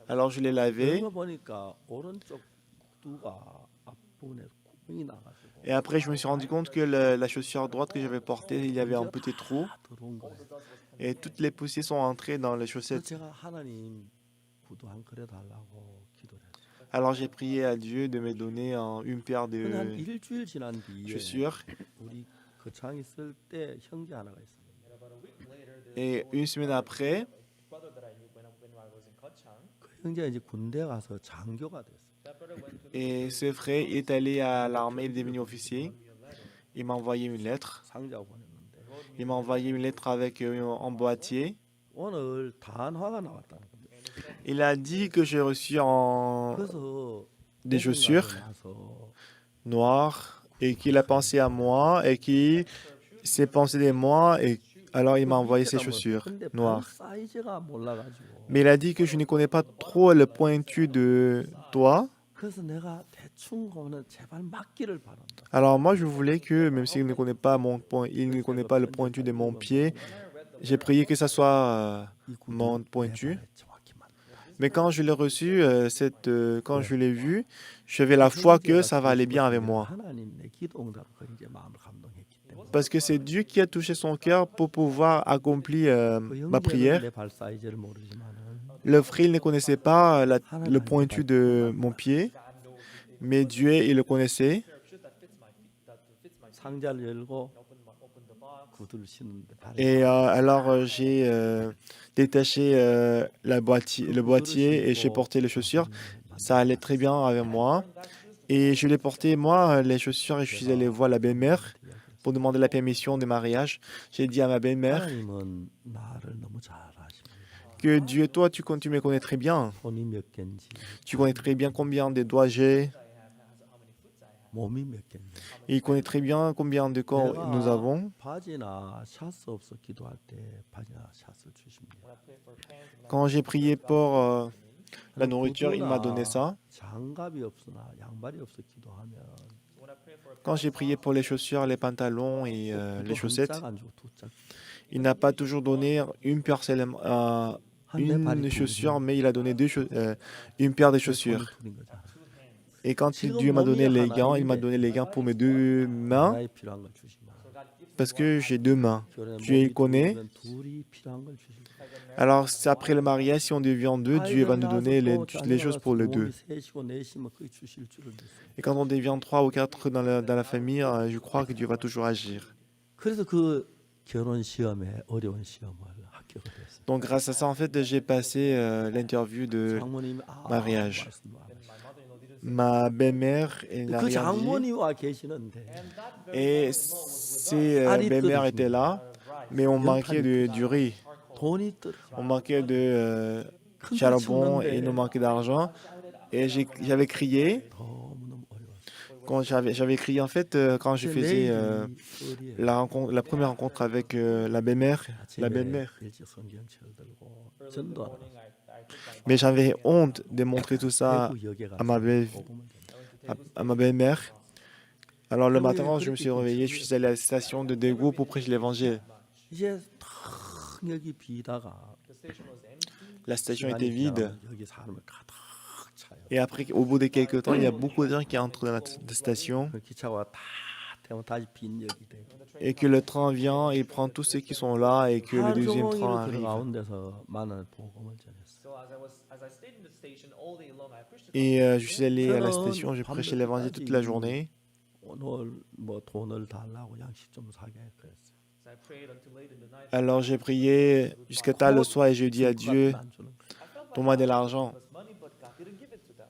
Alors je l'ai lavé. 그러고 보니까 오른쪽 두가 앞부분에 구멍이 나가지고 Et après, je me suis rendu compte que la chaussure droite que j'avais portée, il y avait un petit trou. 다 들어온 거예요. Et toutes les poussières sont entrées dans les 그래서 chaussettes. 제가 하나님 구두 한 그릇 달라고 기도를 했어요. Alors j'ai prié à Dieu de me donner une paire 근데 한 de 일주일 지난 뒤에 chaussures. 우리 거창 있을 때 형제 하나가 있습니다. Et une semaine après, 그 형제가 이제 군대 가서 장교가 됐어요. et ce frère est allé à l'armée, il est devenu officier. Il m'a envoyé une lettre. 상자고 보냈는데 Il m'a envoyé une lettre avec un boîtier. 오늘 단화가 나왔다는 겁니다. Il a dit que j'ai reçu 그래서 des chaussures 나서 noires et qu'il a pensé à moi et qu'il s'est pensé de moi et Alors il m'a 그 envoyé ses 밑에다 뭐 chaussures 근데 발 noires. 사이즈가 몰라가지고 Mais il a dit que je ne connais pas trop le pointu de toi. 그래서 내가 대충 보면 제발 맞기를 바란다. Alors moi, je voulais que, même s'il ne connaît pas il ne connaît pas le pointu de mon pied, j'ai prié que ça soit 이 mon 구두는 내 pointu. 발에 정확히 맞는다. Mais quand je l'ai reçu, quand je l'ai vu, j'avais la foi que ça va aller bien avec moi. 하나님 내 기도 응답 그 이제 마음을 감동했기 때문에 Parce que c'est Dieu qui a touché son cœur pour pouvoir accomplir 그 ma 형제는 prière. 내 발 사이즈를 모르지만은 Le frère, il ne connaissait pas le 하나님 pointu de mon pied, mais Dieu, il le connaissait. 상자를 열고 구두를 신는데 발에 Et alors, j'ai détaché le boîtier et j'ai porté les chaussures. Ça allait très bien avec moi. Et je l'ai porté, moi, les chaussures, et je suis allé voir la belle-mère pour demander la permission de mariage. J'ai dit à ma belle-mère 하나님은 나를 너무 잘 아십니다. que Dieu, toi, tu me connais très bien. 손이 몇 개인지 Tu connais très bien combien de doigts j'ai. 몸이 몇 개인지 Et il connaît très bien combien de corps nous 내가 avons. 바지나 샤스 없어 기도할 때 바지나 샤스를 주십니다. Quand j'ai prié pour la nourriture, il m'a donné ça. 장갑이 없으나 양발이 없어 기도하면 Quand j'ai prié pour les chaussures, les pantalons et les chaussettes, 안 주고 두 짝. il n'a pas toujours donné une paire 한내 발이 une chaussure, mais il a donné une paire de chaussures. 둘인 거잖아. Et quand Dieu m'a donné les gants, il m'a donné les gants pour mes deux mains, 하나의 필요한 걸 주시면 parce que j'ai deux mains. 결혼에 Dieu il 몸이 connaît. 둘이면 둘이 필요한 걸 주시고 Alors c'est après le mariage, si on devient deux, Dieu va nous donner les choses pour les deux. 셋이고 넷이면 그게 주실 줄을 믿습니다. Et quand on devient trois ou quatre dans la famille, je crois que Dieu va toujours agir. 그래서 그 결혼 시험에 어려운 시험을 합격을 했어요. Donc grâce à ça, en fait, j'ai passé l'interview de 장모님이 mariage. 말씀도 안 하시고. Ma belle-mère, elle n'a 그 rien dit. 장모님과 계시는데 Et ces belles-mères étaient là, mais on manquait du riz. 돈이 떨어져. On manquait de 큰소리 charbon 치는데 et il nous manquait d'argent. Et j'avais crié, 너무너무 어려워. quand j'avais crié en fait, quand je faisais la première rencontre avec la belle-mère. 일찍 성경책을 들고 전도하러 Mais j'avais honte de montrer tout ça 대구 역에 가서 à ma belle, 복음을 전해. à ma belle-mère. Alors le matin, quand je me suis réveillé, je suis allé à la station de Daegu pour prêcher l'évangile. 이제 탁 여기 비다가 La station 시간이 était vide. 지나면 여기 사람을 가득 차요. Et après, au bout de quelques temps, il y a beaucoup de gens qui entrent dans la station 그 기차가 다 태우면 다시 빈 역이 되고 et que le train vient et prend tous ceux qui sont là et que le 하루 deuxième 종일 train 그 arrive. 가운데서 많은 복음을 전했어요. Et je suis allé à la station, j'ai prêché l'évangile toute la journée. 오늘 뭐 돈을 달라고 양식 좀 사게 그랬어요. Alors j'ai prié jusqu'à tard le soir et j'ai dit à Dieu, 안 주는 거예요. donne-moi de l'argent.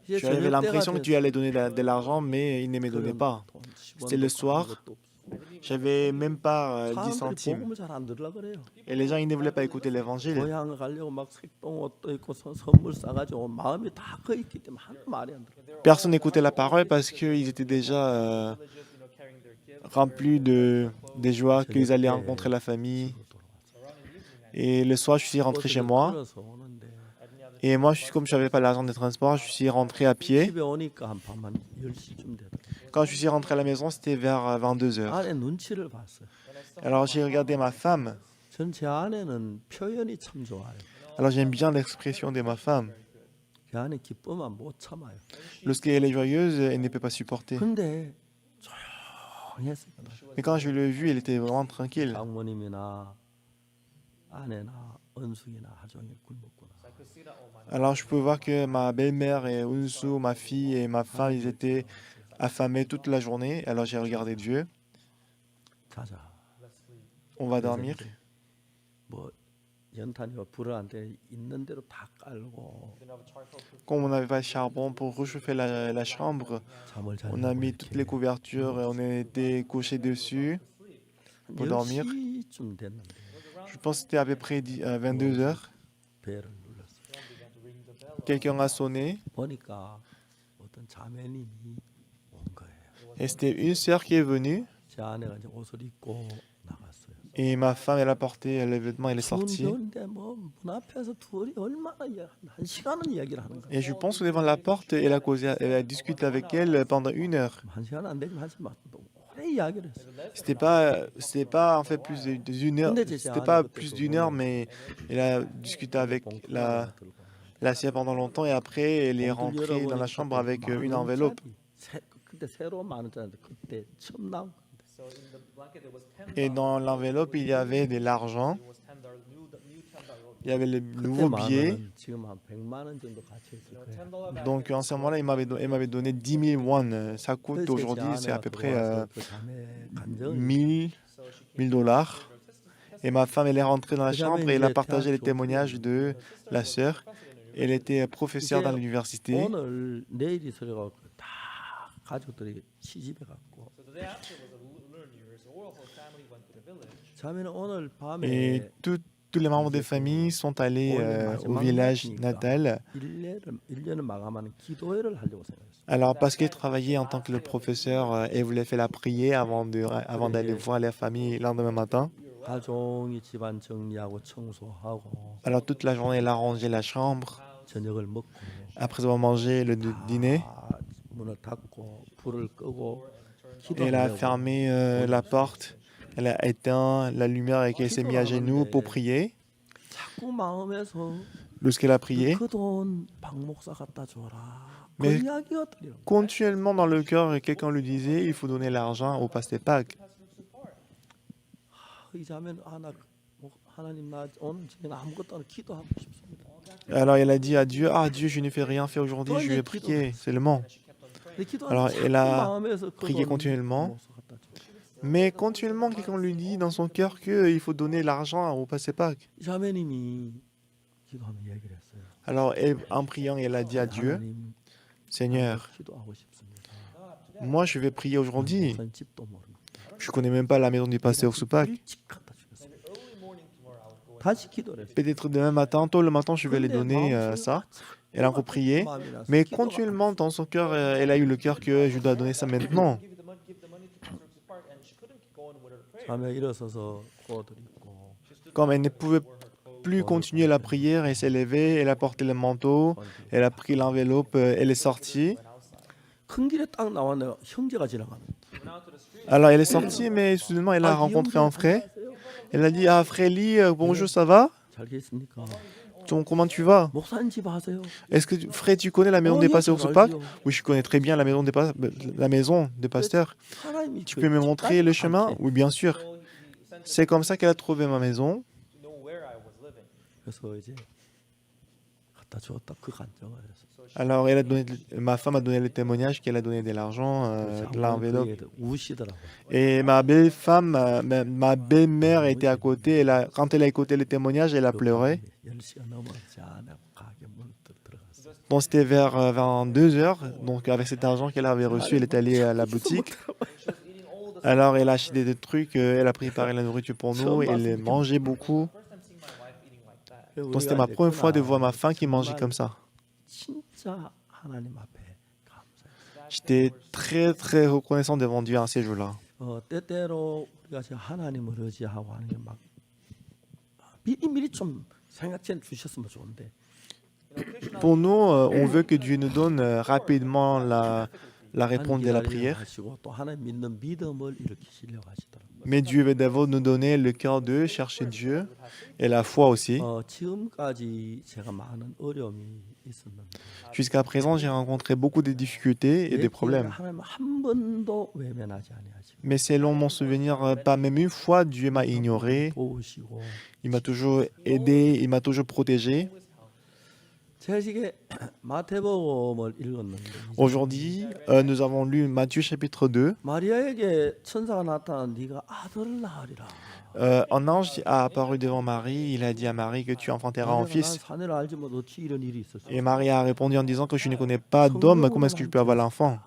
이제 J'avais 저녁 l'impression que 때가 tu allais donner de l'argent, mais il ne me donnait pas. 돈 10원도 C'était le 갚은 soir. 것도 없어. J'avais même pas 10 사람들이 centimes. 복음을 잘 안 들으려 그래요. Et les gens, ils ne voulaient pas écouter l'évangile. 고향 가려고 막 색동 옷도 입고 선물 싸가지고 마음이 다 거 있기 때문에 하나 말이 안 들어. Personne n'écoutait la parole parce qu'ils étaient déjà remplis de joie qu'ils allaient rencontrer la famille. Et le soir, je suis rentré chez moi. 걸어서 오는데 Et moi, comme je n'avais pas l'argent de transport, je suis rentré à pied. 집에 오니까 한 밤 한 10시쯤 되더라고요. Quand je suis rentré à la maison, c'était vers 22 heures. 아내 눈치를 봤어요. Alors j'ai regardé ma femme. 전 제 아내는 표현이 참 좋아요. Alors j'aime bien l'expression de ma femme. 그 아내 기쁘면 못 참아요. Lorsqu'elle est joyeuse, elle ne peut pas supporter. 근데 조용했어요. Mais quand je l'ai vue, elle était vraiment tranquille. 장모님이나 아내나 은숙이나 하종일 굶었구나. Alors je peux voir que ma belle-mère et Unsu, ma fille et ma femme, ils étaient affamés toute la journée. Alors j'ai regardé Dieu. 자자. On va dormir. 뭐 연탄이와 불을 안 때 있는 대로 다 깔고 Comme on n'avait pas de charbon pour réchauffer la chambre, 잠을 잘 on a mis toutes les couvertures et on était couchés dessus pour dormir. 10시쯤 됐는데 Je pense que c'était à peu près 22 heures. 배를 눌렀어요. Quelqu'un a sonné 보니까 어떤 자매님이 온 거예요. et c'était une sœur qui est venue. 제 아내가 이제 옷을 입고 나갔어요. Et ma femme, elle a porté le vêtement, elle est 추운 sortie. 겨울인데 뭐 문 앞에서 둘이 얼마나 한 시간은 이야기를 하는 거예요. Et je pense que devant la porte, elle a causé, elle a discuté avec elle pendant 1 heure. 한 시간 안 되지만 하지 마. 오래 이야기를 했어요. C'était pas en fait plus d'une heure, 근데 제 c'était 안에 pas 그때 plus 그 d'une heure, 오늘 mais elle a discuté avec 봉투를 들고 la sœur pendant longtemps et après, elle est 봉투를 rentrée dans la 열어보니까 chambre 또 avec 만 une enveloppe. 원짜리 그때 새로 만 원짜리 그때 처음 나온 건데. Et dans l'enveloppe, il y avait de l'argent, il y avait le 그때 nouveau 만 billet. 원은 지금 한 100만 원 정도 가치 있을 거예요. Donc en ce moment-là, elle m'avait donné 10 000 won. Ça coûte 그래서 제 aujourd'hui, c'est à 아내가 peu près 들어와서 그 자매 감정이 1000 dollars. Et ma femme, elle est rentrée dans la 그 자매 chambre et elle a 이제 partagé les 대학 témoignages de la sœur. Elle était professeure dans l'université. 오늘 내일 있으려고 다 가족들이 시집에 갔고 자매는 오늘 Et 밤에 tous les membres des familles sont allés au village natal. 1년을 마감하는 기도회를 하려고 생각했어요. Alors, parce qu'elle travaillait en tant que le professeur, elle voulait faire la prière avant d'aller voir la famille le lendemain matin. 하루 종일 집안 정리하고 청소하고 Alors, toute la journée, elle a rangé la chambre. 저녁을 먹고 Après avoir mangé le dîner, 문을 닫고 불을 끄고 elle a 기도하려고 fermé la porte. Elle a éteint la lumière et qu'elle s'est mise à genoux pour prier. 자꾸 마음에서 Lorsqu'elle a prié, 그 돈 박 목사 갖다 줘라. 그 Mais- 이야기가 들려. continuellement dans le cœur, quelqu'un lui disait il faut donner l'argent au pasteur Pâques. 이 자매는 하나님 나 오늘 저녁 아무것도 안 하고 기도하고 싶습니다. Alors elle a dit à Dieu ah Dieu, je ne fais rien faire aujourd'hui, je vais prier seulement. 근데 기도하는 Alors, 자꾸 elle a 마음에서 그 prié 돈 continuellement. 박 목사 갖다 줘. Mais continuellement, quelqu'un lui dit dans son cœur qu'il faut donner l'argent au pasteur Pâques. 이 자매님이 기도하면 얘기를 했어요. Alors en priant, elle a dit à Dieu 하나님 Seigneur, 기도하고 싶습니다. moi je vais prier aujourd'hui. 목사님 집도 모릅니다. Je connais même pas la maison du pasteur Soupak. 일찍 갖다 주겠습니다. 다시 기도를 했어요. Peut-être demain matin, tôt le matin, je vais lui 근데 donner 마음속에 ça. Elle a encore prié. 마음이 나서 Mais 기도가 continuellement, dans son cœur, elle a eu le cœur que je dois donner ça maintenant. 자매 일어서서 고들 입고 Comme elle ne pouvait plus continuer la prière, elle s'est levée, elle a porté le manteau, elle a pris l'enveloppe, elle est sortie. 큰 길에 딱 나왔네요. 형제가 지나가는. Alors elle est sortie, mais soudainement elle a rencontré un frère. Elle a dit ah frère Lee, bonjour, ça va? 잘 계십니까? Comment tu vas? 목사님 집 아세요? Est-ce que frère tu connais la maison des pasteurs Soupak? Oui, je connais très bien la maison des pasteurs. 하나님이 Tu peux me montrer le chemin? Oui, bien sûr. C'est comme ça qu'elle a trouvé ma maison. 그래서 이제 갖다 주었다 그 간정을 해서 Alors ma femme a donné le témoignage qu'elle a donné de l'argent, de l'enveloppe. 우시더라고. Et ma belle-femme, ma belle-mère était à côté. Quand elle a écouté le témoignage, elle a pleuré. 10시가 넘었지 않아 가게 문을 들어갔어. Donc c'était vers 2 heures. Donc avec cet argent qu'elle avait reçu, elle est allée à la boutique. Alors elle a acheté des trucs, elle a préparé la nourriture pour nous, elle mangeait beaucoup. Donc c'était ma première fois de voir ma femme qui mangeait comme ça. 진짜 하나님 앞에 감사해. J'étais très très reconnaissant devant Dieu en ces jours-là. 때때로 우리가 지금 하나님을 의지하고 하는 게 막 미리미리 좀 생각해 주셨으면 좋은데 Pour nous, on veut que Dieu nous donne rapidement la réponse de la prière. 하시고 또 하나님 믿는 믿음을 일으키시려고 하시더라고요. Mais Dieu veut d'abord nous donner le cœur de chercher Dieu et la foi aussi. 지금까지 제가 많은 어려움이 있었는데 Jusqu'à présent, j'ai rencontré beaucoup de difficultés et 내 de 기회를 problèmes. 하나님 한 번도 외면하지 아니하시고 Mais selon mon souvenir, pas même une fois, Dieu m'a ignoré. 도우시고 Il m'a toujours aidé, il m'a toujours protégé. 제가 지금 마태복음을 읽었는데 Aujourd'hui, nous avons lu Matthieu chapitre 2. 마리아에게 천사가 나타나 네가 아들을 낳으리라. Un ange a apparu devant Marie. Il a dit à Marie que tu enfanteras un 난 fils. 사내를 알지 못 어찌 이런 일이 있었어. Et Marie a répondu en disant que je ne connais pas d'homme, comment est-ce que je peux avoir l'enfant?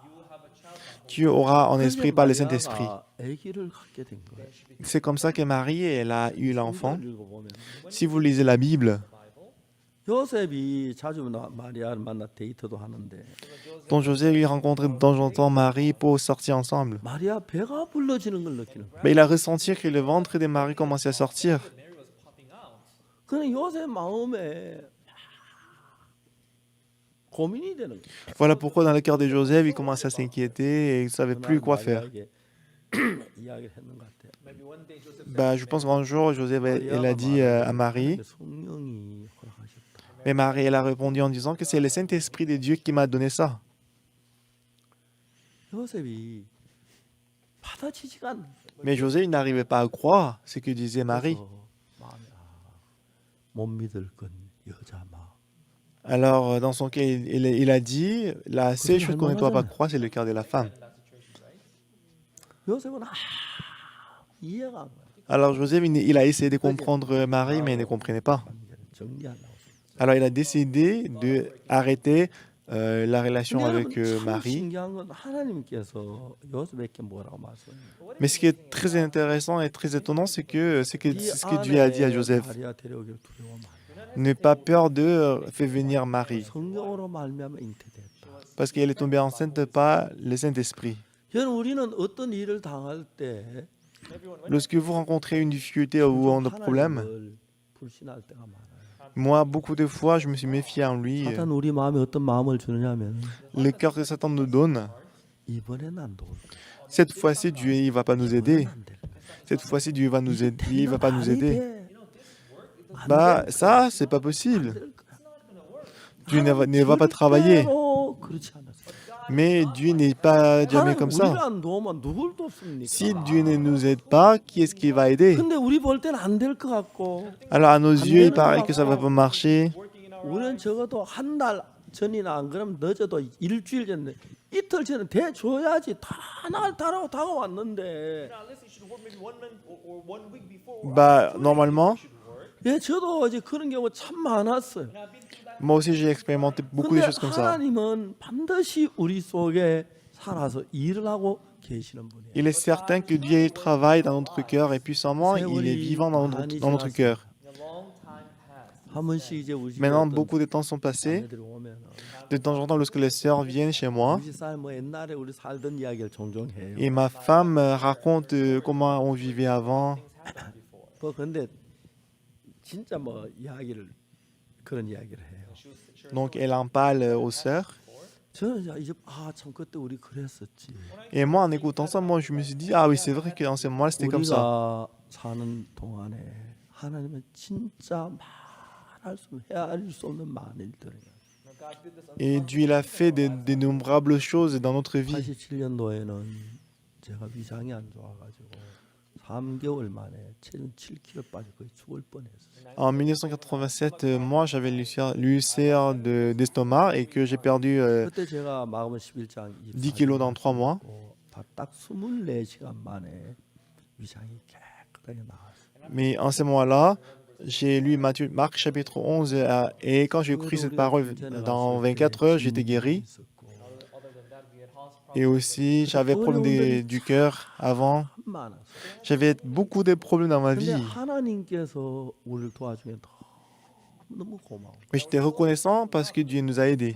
Tu auras en esprit par le Saint-Esprit. 아기를 갖게 된 거예요. C'est comme ça que Marie, elle a eu l'enfant. 성경을 읽어보면 Si vous lisez la Bible, 요셉이 자주 마리아를 만나 데이트도 하는데 Donc Joseph il rencontre de temps en temps Marie pour sortir ensemble. 마리아 배가 불러지는 걸 느끼는 거야. Mais il a ressenti que le ventre de Marie commençait à sortir. 그는 요셉 마음에 고민이 되는 거야. Voilà pourquoi dans le cœur de Joseph, il commençait à s'inquiéter et il ne savait plus quoi faire. 마리아에게 이야기를 했는 것 같아. Bah, je pense qu'un jour, Joseph elle a dit à Marie, 성령이 허락하셨다. mais Marie elle a répondu en disant que c'est le Saint-Esprit de Dieu qui m'a donné ça. 요셉이 받아치지가 않는 Mais Joseph il n'arrivait pas à croire ce que disait Marie. 마음에 못 믿을 건 여자 마음. Alors, dans son cas, il a dit, la seule chose qu'on ne doit pas croire, c'est le cœur de la femme. 요셉은 이해가 안 가. Alors Joseph, il a essayé de comprendre Marie, mais il ne comprenait pas. 정리하려고. Alors il a décidé d'arrêter la relation avec 참 Marie. 신기한 건 하나님께서 요셉에게 뭐라고 말씀해요? Mais ce qui est très intéressant et très étonnant, c'est que c'est ce que Dieu a dit à Joseph. 마리아 데려오기를 두려워하면 N'aie pas peur de faire venir Marie, 성령으로 말미암아 잉태됐다. parce qu'elle est tombée enceinte par le Saint-Esprit. 여러분 우리는 어떤 일을 당할 때 Lorsque vous rencontrez une difficulté ou un problème, 하나님을 불신할 때가 많아요. moi, beaucoup de fois, je me suis méfié en lui. 사탄 우리 마음에 어떤 마음을 주느냐면 Le cœur que Satan nous donne, 이번에는 안 도울 거야. cette fois-ci, Dieu il va pas nous aider. 안 될 거야. Cette fois-ci, Dieu va nous aider. Il va pas nous 말이 aider. 돼. 안 Bah, 될 ça, c'est pas possible. 될 거야. Dieu ne va pas travailler. 절대로 그렇지 않았어요. Mais Dieu n'est pas jamais 하나님 comme 우리를 ça. 안 도우면 누굴 돕습니까? Si Dieu ne nous aide pas, qui est-ce qui va aider? 근데 우리 볼 때는 안 될 것 같고 Alors, à nos yeux, il paraît que ça va pas marcher. 우리는 적어도 한 달 전이나 안 그러면 늦어도 일주일 전에 이틀 전에 대줘야지 다날 다가왔는데 Bah, normalement, 예 저도 이제 그런 경우 참 많았어요. moi aussi, j'ai expérimenté beaucoup de 근데 choses comme ça. 하나님은 반드시 우리 속에 살아서 일을 하고 계시는 분이에요. Il est certain que Dieu il travaille dans notre cœur et puissamment, il est vivant dans notre cœur. 한 번씩 이제 우리 집에 Maintenant, 어떤 beaucoup de temps sont passés. 자매들이 오면 De temps en temps, lorsque les sœurs viennent chez moi, 우리 살 뭐 옛날에 우리 살던 이야기를 종종 해요. et ma femme raconte comment on vivait avant. 뭐 근데 진짜 뭐 이야기를 그런 이야기를 해요. Donc, elle en parle aux sœurs. 저는 이제 참 그때 우리 그랬었지. Et moi, en écoutant ça, moi, je me suis dit, ah oui, c'est vrai qu'en ce moment-là, c'était comme ça. 우리가 사는 동안에 하나님은 진짜 말할 수 헤아릴 수 없는 많은 일들이에요. Et Dieu, il a fait d'innombrables choses dans notre vie. 87년도에는 제가 위장이 안 좋아가지고 3개월 만에 체중 7kg 빠져 거의 죽을 뻔했어요. En 1987, moi, j'avais l'ulcère d'estomac et que j'ai perdu 그때 제가 마가복음 11장 10 kilos dans 3 mois. 딱 24시간 만에 위장이 깨끗하게 나왔어요. Mais en ce moment-là, j'ai lu Marc chapitre 11 et quand j'ai pris cette parole dans 24 heures, j'étais guéri. Et aussi, j'avais problème du cœur avant. 많았어요. J'avais beaucoup de problèmes dans ma 근데 vie. 하나님께서 우리를 도와주면 너무 고마워. Mais j'étais reconnaissant parce que Dieu nous a aidés.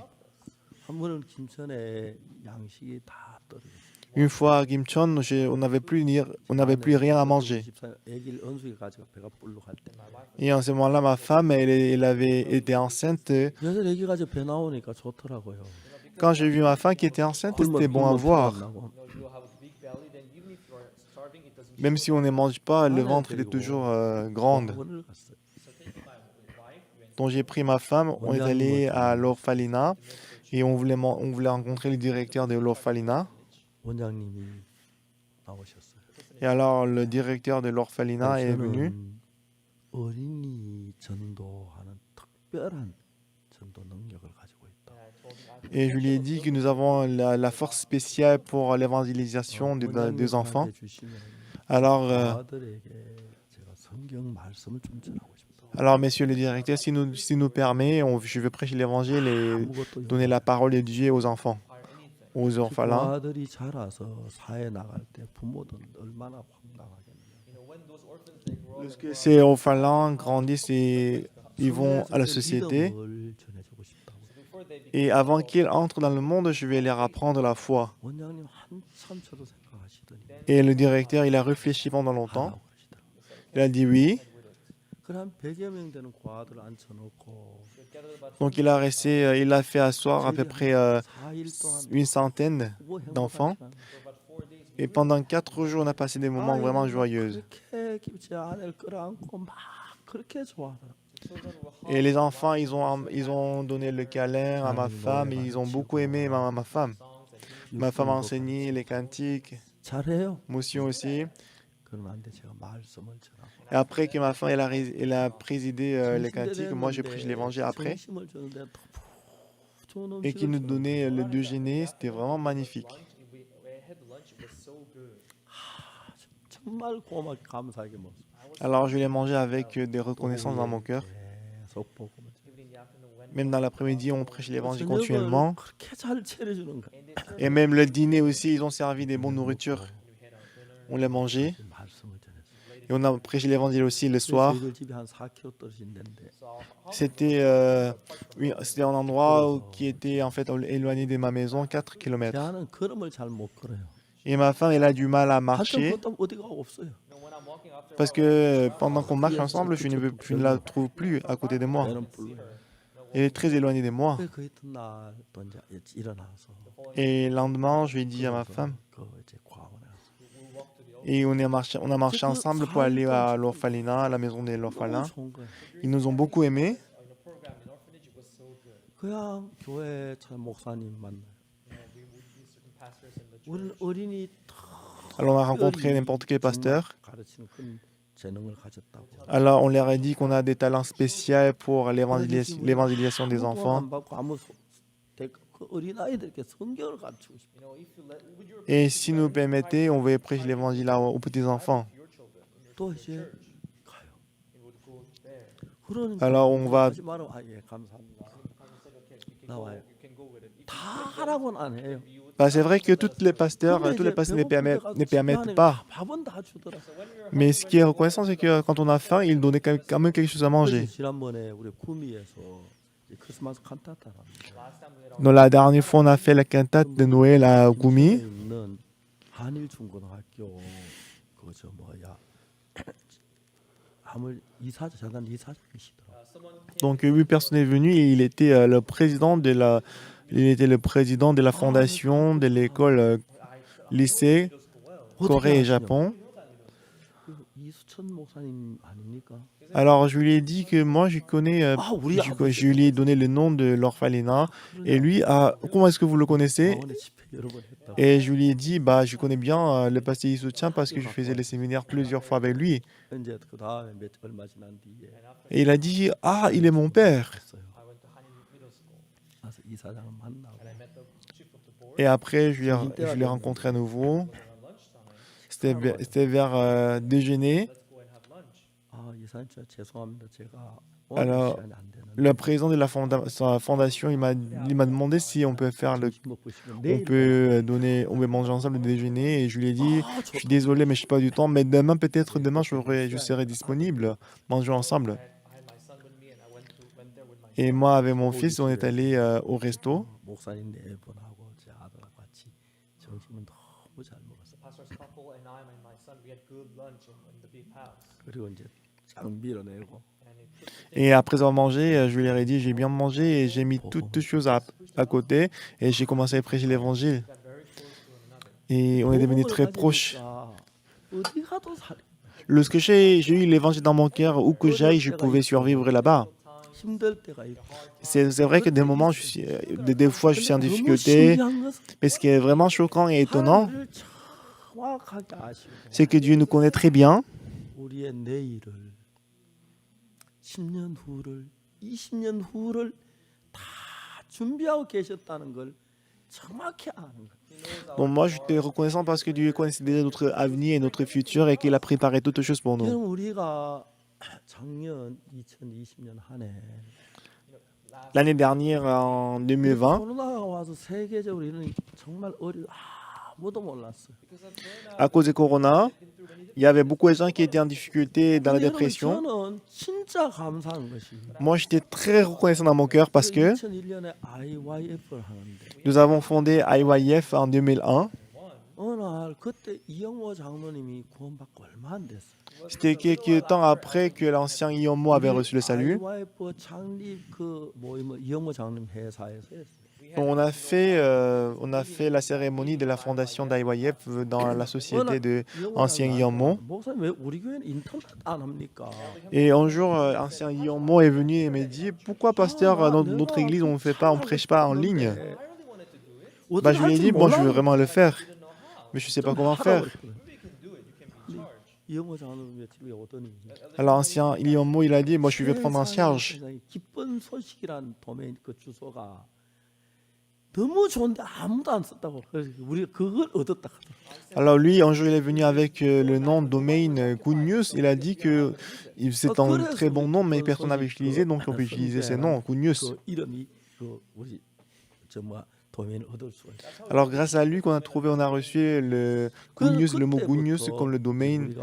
한 번은 김천에 양식이 다 떨어졌어요. Une fois à Gimcheon, on n'avait plus rien à manger. 애기를 은숙이 가지고 배가 불룩할 때. Et en ce moment-là, ma femme, elle avait été enceinte. 여자 애기 가지고 배 나오니까 좋더라고요. Quand j'ai vu ma femme qui était enceinte, c'était bon à voir. Même si on ne mange pas, le ventre il est toujours grand. 병원을 갔어요. Donc j'ai pris ma femme, on est allé à l'orphelinat et on voulait rencontrer le directeur de l'orphelinat. 원장님이 나오셨어요. Et alors le directeur de l'orphelinat est venu. 저는 어린이 전도하는 특별한 전도 능력을 가지고 있다. Et je lui ai dit que nous avons la force spéciale pour l'évangélisation des enfants. Alors, 아들에게 제가 성경 말씀을 좀 전하고 싶다. alors, monsieur le directeur, si nous permet, je veux prêcher l'évangile et donner la parole de Dieu aux enfants, aux 그 orphelins. 아들이 자라서 사회 나갈 때 부모들 얼마나 황당하겠냐. Lorsque ces orphelins grandissent et ils vont à la 성회에서 société. 믿음을 전해주고 싶다고. Et avant qu'ils entrent dans le monde, je vais leur apprendre la foi. 원장님 한참 저도 생각하시더니 Et le directeur, il a réfléchi pendant longtemps. 하라고 그러시더라고요. Il a dit oui. 그래 한 100여 명 되는 과들을 앉혀놓고 Donc il a fait asseoir à peu près 4일 동안 une centaine 너무 행복한 d'enfants. 시간. Et pendant 4 jours, on a passé des moments vraiment 아이고, joyeux. 그렇게 제 아내를 끌어안고 막 그렇게 좋아하더라. Et les enfants, ils ont donné le câlin à ma femme. Et ils ont beaucoup aimé ma femme. Ma femme a enseigné les cantiques. 잘해요. Motion aussi. 그러면 안 돼. 제가 말씀을 전하고. Et après que ma femme elle a présidé les cantiques, moi je prêche l'évangile après. 점심을 주는데 더 좋은 Et qui nous donnait le déjeuner, c'était vraiment magnifique. 정말 고맙게 감사하게 먹었어요. Alors je l'ai mangé avec des reconnaissances dans mon cœur. 계속 보고 Même dans l'après-midi, on prêche l'évangile continuellement. 그렇게 잘 차려주는 거. Et même le dîner aussi, ils ont servi des bonnes nourritures. On l'a mangé. 말씀을 전했어요. Et on a prêché l'évangile aussi le soir. 저희들 집이 한 4km 떨어진 데인데 C'était oui, c'était un endroit qui était en fait éloigné de ma maison, 4 km. 저는 걸음을 잘 못 걸어요. Et ma femme, elle a du mal à 한참 marcher 걷다 어디가 없어요. parce que pendant qu'on marche ensemble, je ne la trouve plus à côté de moi. 얘는 불러요. Elle est très éloignée de moi. 그 이튿날 또 이제 일어나서 Et le lendemain, je lui ai dit à ma femme, 그 이제 과원에 가서 et on a marché ensemble pour aller à l'orphelinat, à la maison des 너무 orphelins. 좋은 거예요. Ils nous ont beaucoup aimés. 그냥 교회 참 목사님 만나요. 우리는 어린이 Alors on a rencontré n'importe quel pasteur. 가르치는 큰 재능을 가졌다고. Alors on leur a dit qu'on a des talents spéciaux pour l'évangélisation des enfants. 안 받고 아무 그 어린 아이들께 성경을 가르치고 싶어요. Et si nous permettez, on va prêcher l'évangile aux petits-enfants. 또 이제 가요. 그러니까 Alors on va... 하지 말아. 아, 예, 감사합니다. 나와요. 다 하라고는 안 해요. Bah, c'est vrai que tous les pasteurs ne permettent pas. 밥은 다 주더라. Mais ce qui est reconnaissant, c'est que quand on a faim, ils donnaient quand même quelque chose à manger. 지난번에 우리 구미에서 크리스마스 칸타타라는 Dans la dernière fois, on a fait la cantate de Noël à Gumi. 있는 한일 중고등학교 그저 뭐야 아무 재단 이사장이시더라고요. Donc 8 personnes est venues et il était le président de la fondation de l'école lycée Corée et Japon. 그 이수천 목사님 아닙니까? Alors je lui ai dit que moi je connais, je lui ai donné le nom de l'orphelinat et lui, comment est-ce que vous le connaissez? 강원에 집회 여러 번 했다고. Et je lui ai dit, bah je connais bien le pasteur Yi Soo-chan parce que je faisais les séminaires plusieurs fois avec lui. 이제 그 다음에 얼마 지난 뒤에 Et il a dit, ah il est mon père. 했어요. 그래서 이사장을 만나고 Et après je l'ai rencontré à nouveau. C'était vers déjeuner. 아 이사장 진짜 죄송합니다. 제가 Alors, 시간이 안 되는데 le président de la fondation, il m'a demandé si on peut faire 점심 먹고 싶으면 on 내일 peut manger ensemble le déjeuner. Et je lui ai dit, je suis désolé, mais je n'ai pas du temps. Mais demain, peut-être demain, je serai disponible. Manger ensemble. Et moi, avec mon fils, on est allé au resto. 목사님 네 분하고 제 아들하고 같이 점심은 너무 잘 먹었어요. Pastor's couple and I and my son, we had good lunch in the big house. 그리고 이제 쫙 밀어내고 Et après avoir mangé, je lui ai dit, j'ai bien mangé et j'ai mis toutes choses à côté. Et j'ai commencé à prêcher l'évangile. Et on est devenus très proches. 어디 가도 살 Lorsque j'ai eu l'évangile dans mon cœur, où que j'aille, je pouvais survivre là-bas. 힘들 때가 있고 C'est vrai que des fois, je suis en difficulté. 신기한 것은 Mais ce qui est vraiment choquant et étonnant, 하나님을 정확하게 아시고 c'est que Dieu nous connaît très bien. 우리의 내일을 10년 후를 20년 후를 다 준비하고 계셨다는 걸 정확히 아는 거예요. Bon, moi, je suis reconnaissant parce que Dieu connaissait déjà notre avenir et notre futur et qu'il a préparé toutes choses pour nous. 그럼 우리가 작년 2020년 한 해 L'année dernière, en 2020, 코로나가 와서 세계적으로 이런 정말 아무도 몰랐어요. à cause du corona, il y avait beaucoup de gens qui étaient en difficulté dans la 근데 여러분, dépression. 저는 진짜 진짜 감사한 것이 Moi, j'étais très reconnaissant dans mon cœur parce que 2001년에 IYF를 하는데 nous avons fondé IYF en 2001. 어느 날 그때 이영호 장로님이 구원받고 얼마 안 됐어요. C'était quelques temps après que l'ancien Iomo avait reçu le salut. IYF 창립 그 모임을 이영호 장로님 회사에서 했어요. On a fait la cérémonie de la fondation d'IYF dans la société de ancien Iomo. 목사님 왜 우리 교회는 인터넷 안 합니까? Et un jour, ancien Iomo est venu et m'a dit pourquoi, pasteur, dans notre église, on prêche pas en ligne. Bah, je lui ai dit bon, je veux vraiment le faire, mais je sais pas comment faire. 이영호 장로님 집에 오더니 Alors, ancien Iomo, il a dit moi, je vais prendre en charge. 세상에 기쁜 소식이란 도메인 그 주소가 너무 좋은데 아무도 안 썼다고. 그래서 우리가 그걸 얻었다. Alors lui, un jour, il est venu avec le nom de domaine Good News. Il a dit que c'est un très bon nom, mais personne n'avait utilisé, donc on peut utiliser ces noms, Good News. 그 이름이 그 우리 정말 도메인을 얻을 수가 있어요. Alors grâce à lui qu'on a trouvé, on a reçu le Good News, le mot Good News comme le domaine